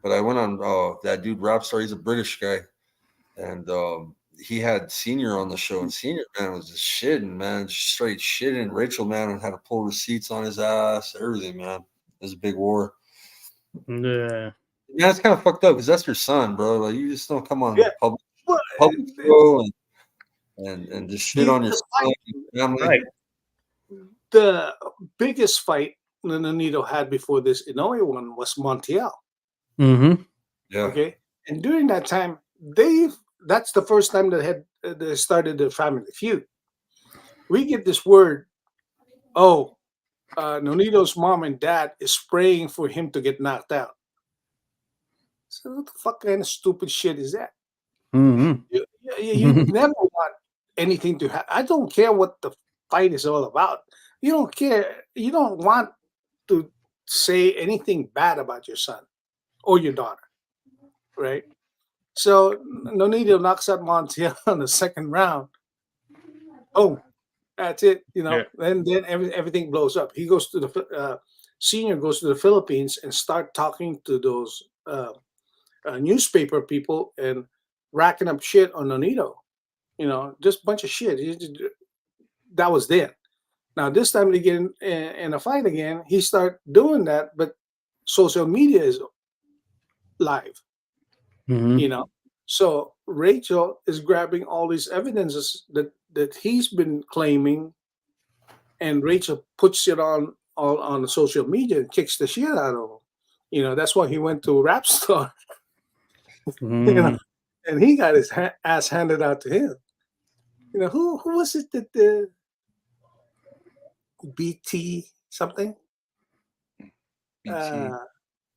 But I went on that dude Rap Star. He's a British guy, and he had Senior on the show, and Senior man was just shitting, man, just straight shitting. Rachel man had to pull receipts on his ass, everything, man. It was a big war. Yeah. Yeah, it's kind of fucked up because that's your son, bro. Like you just don't come on Yeah. public Well, show and just shit on your the son. Family. Right. the biggest fight Nonito had before this Inoue one was Montiel. Mm-hmm. Yeah. Okay, and during that time, that's the first time they started the family feud. We get this word, Nonito's mom and dad is praying for him to get knocked out. So what the fuck kind of stupid shit is that? Mm-hmm. You never want anything to happen. I don't care what the fight is all about. You don't care. You don't want to say anything bad about your son or your daughter, right? So Nonito knocks out Montiel in the second round. Oh, that's it. You know, and then everything blows up. He goes to the Senior goes to the Philippines and start talking to those newspaper people and racking up shit on Nonito. You know, just a bunch of shit. That was then. Now this time they get in a fight again. He start doing that, but social media is live. Mm-hmm. You know, so Rachel is grabbing all these evidences that he's been claiming, and Rachel puts it on the social media and kicks the shit out of him. You know, that's why he went to Rap Star. You know, and he got his ass handed out to him. You know, who was it that the BT something?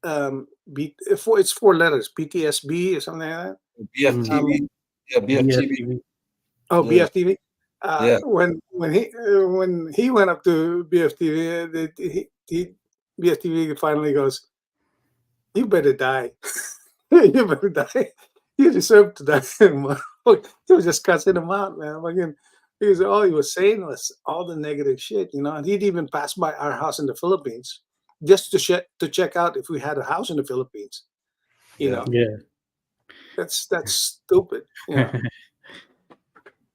It's 4 letters, PTSB or something like that. BFTV. Yeah, BFTV. Oh, Yeah. BFTV. Yeah. When he went up to BFTV, BFTV finally goes, "You better die. You better die. You deserve to die." He was just cussing him out, man. Again, all he was saying was all the negative shit, you know. And he'd even pass by our house in the Philippines just to check out if we had a house in the Philippines. You know, Yeah. that's stupid. You know?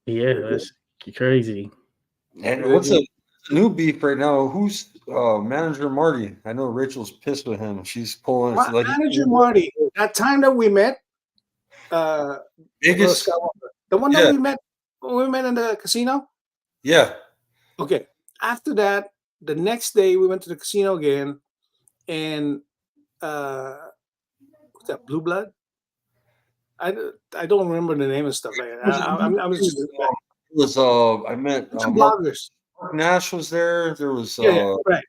Yeah, that's crazy. And what's a new beef right now? Who's manager Marty? I know Rachel's pissed with him. She's pulling. Manager Marty, that time that we met, Biggest, the one that we met in the casino. Yeah. Okay. After that, the next day we went to the casino again, and what's that? Blue Blood. I don't remember the name and stuff like that. I was just. It was I met bloggers. Mark Nash was there. There was right.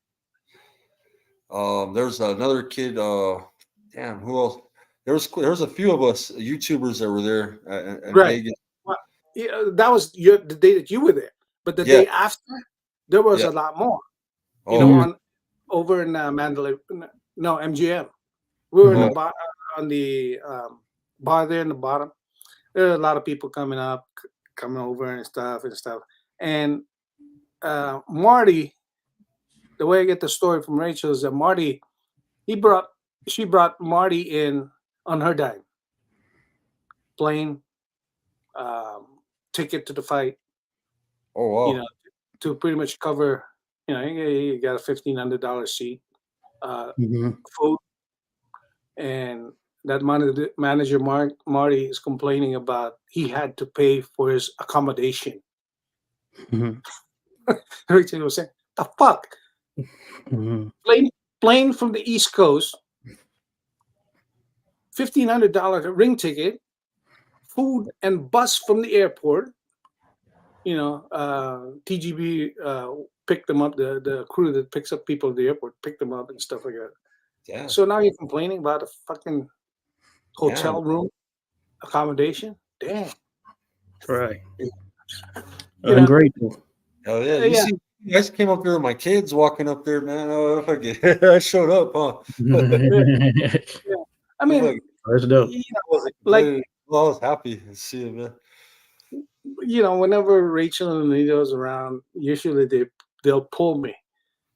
There was another kid. Damn, who else? There was a few of us YouTubers that were there in Vegas. Well, yeah, that was the day that you were there, but the day after, there was a lot more. You know, over in Mandalay, no MGM. We were in the bar, on the bar there in the bottom. There were a lot of people coming over and stuff. And Marty, the way I get the story from Rachel is that Marty, she brought Marty in on her dime, playing ticket to the fight. Oh wow. You know, to pretty much cover. You know, you got a $1,500 seat, food, and that manager Marty is complaining about he had to pay for his accommodation. Richard was saying, "The fuck." Plane from the East Coast, $1,500 ring ticket, food and bus from the airport. You know, TGB picked them up. The crew that picks up people at the airport picked them up and stuff like that. Yeah. So now you're complaining about a fucking hotel room accommodation? Damn. Right. You know, Ungrateful. Hell yeah. You see, you guys came up there with my kids walking up there, man. Oh, I showed up, huh? I mean, that's dope. You know, like, I was happy to see it, man. You know, whenever Rachel and Nonito's around, usually they'll pull me.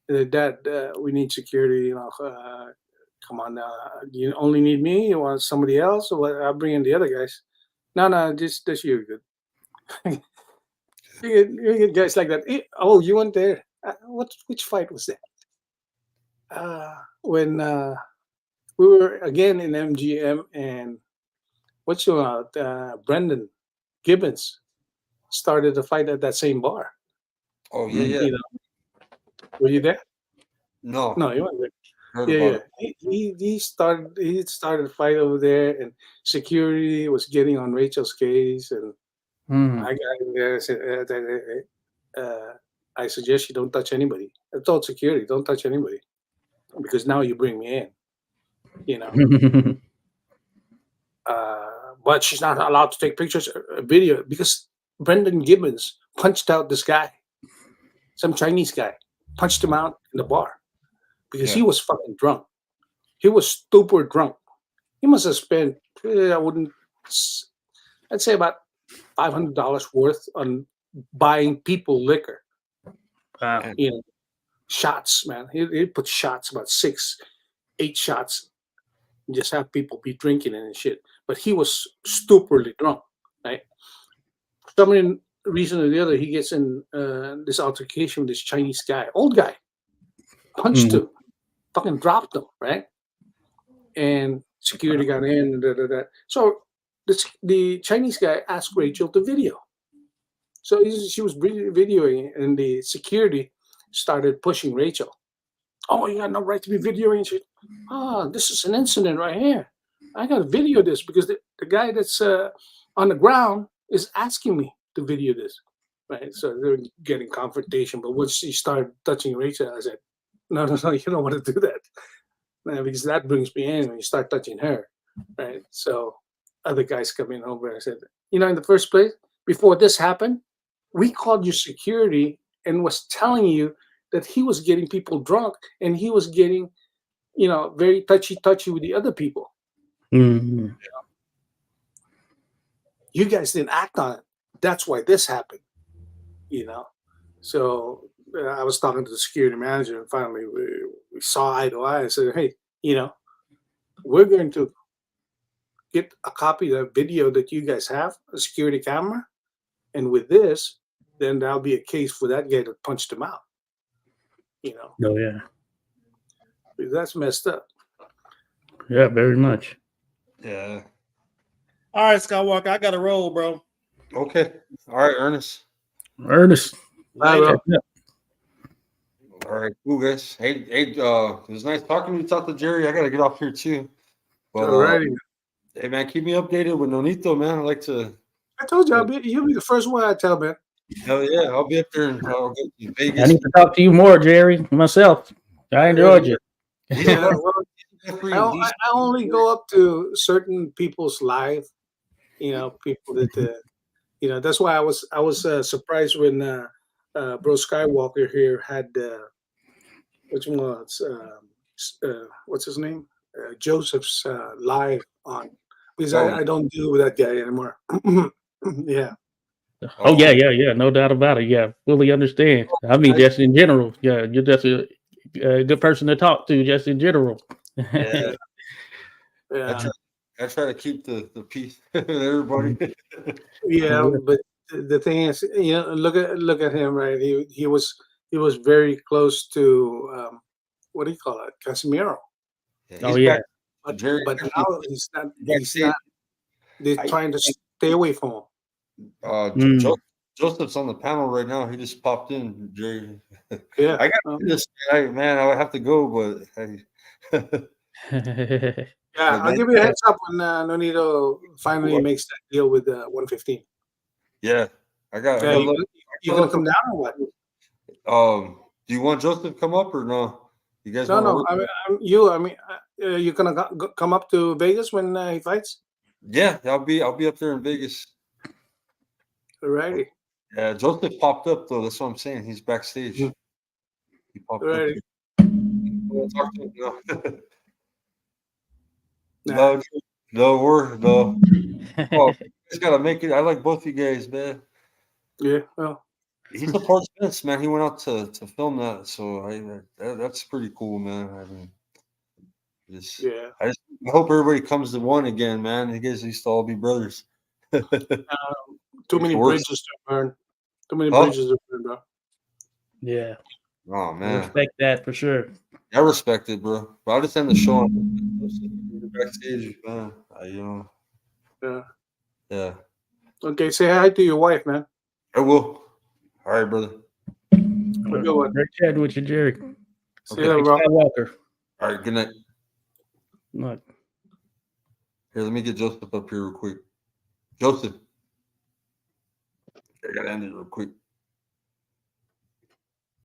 Dad, we need security. You know, come on now. You only need me. You want somebody else? Or what? I'll bring in the other guys. No, just you good. you get guys like that. Oh, you weren't there. Which fight was that? When we were again in MGM, and Brendan Gibbons started the fight at that same bar. Oh yeah. You know, were you there? No, you weren't there. He started the fight over there, and security was getting on Rachel's case, and I got in there and said, I suggest you don't touch anybody. I told security, don't touch anybody, because now you bring me in, you know. But she's not allowed to take pictures, video, because Brendan Gibbons punched out this guy, some Chinese guy, punched him out in the bar because he was fucking drunk. He was stupid drunk. He must have spent, I'd say about $500 worth on buying people liquor. Wow. You know, shots, man. He put shots, about 6-8 shots, and just have people be drinking and shit. But he was stupidly drunk, right? For some reason or the other, he gets in this altercation with this Chinese guy, old guy, punched him, fucking dropped him, right? And security got in. So the Chinese guy asked Rachel to video. So she was videoing, and the security started pushing Rachel. Oh, you got no right to be videoing. She, this is an incident right here. I got to video this because the guy that's on the ground is asking me to video this. Right. So they're getting confrontation. But once she started touching Rachel, I said, no, you don't want to do that. Because that brings me in when you start touching her. Right. So other guys come in over and I said, in the first place, before this happened, we called your security and was telling you that he was getting people drunk and he was getting, very touchy with the other people. Mm-hmm. You guys didn't act on it. That's why this happened. So I was talking to the security manager, and finally we saw eye to eye. I said, hey, we're going to get a copy of the video that you guys have, a security camera, and with this, then that'll be a case for that guy that punched him out. Oh yeah. Because that's messed up. Yeah, very much. Yeah. All right, Skywalker, I got to roll, bro. Okay. All right, Ernest. Bye, bro. All right, cool, guys. Hey, it was nice talking to you. Talk to Jerry. I got to get off here too. But, Alrighty. Hey, man, keep me updated with Nonito, man. I like to. I told you, you'll be the first one I tell, man. Hell yeah, I'll be up there and I'll go to Vegas. I need to talk to you more, Jerry. Myself, I enjoyed you. Yeah, well, I only go up to certain people's live, people that, that's why I was surprised when Bro Skywalker here had what's his name, Joseph's live on, because I don't deal with that guy anymore. Yeah. Oh yeah, no doubt about it. Yeah, fully understand. I mean, just in general, yeah, you're just a good person to talk to, just in general. Yeah. I I try to keep the peace with everybody. Yeah, but the thing is, look at him, right? He was very close to what do you call it, Casemiro. Yeah, Oh, he's yeah. back. But Jerry, now he's not. He's backstage. not. They're trying to stay away from him. Joseph's on the panel right now. He just popped in, Jerry. Yeah. I got to do this, man. I would have to go, but hey. Yeah, I'll give you a heads up when Nonito finally makes that deal with 115. Yeah, I got. Yeah, look. you gonna come down or what? Do you want Joseph to come up or no? You guys No, want to no. work? I mean, you gonna come up to Vegas when he fights? Yeah, I'll be up there in Vegas. Alrighty. Yeah, Joseph popped up though. That's what I'm saying. He's backstage. Mhm. He popped Alrighty. up. We'll talk to him now. Nah. No. Oh, you guys gotta make it. I like both you guys, man. Yeah. Well. He supports Vince, man. He went out to film that, so that's pretty cool, man. I mean, Yeah. I hope everybody comes to one again, man. You guys used to all be brothers. Too many bridges to burn. Too many bridges to burn, bro. Yeah. Oh I man, respect that for sure. I respect it, bro. But I'll just end the show on backstage, man. Yeah. Yeah. Okay, say hi to your wife, man. I will. All right, brother. Good one. Great chatting with you, Jerry. See you, bro. Walker. All right, good night. Look. Here, let me get Joseph up here real quick. Joseph. I gotta end it real quick.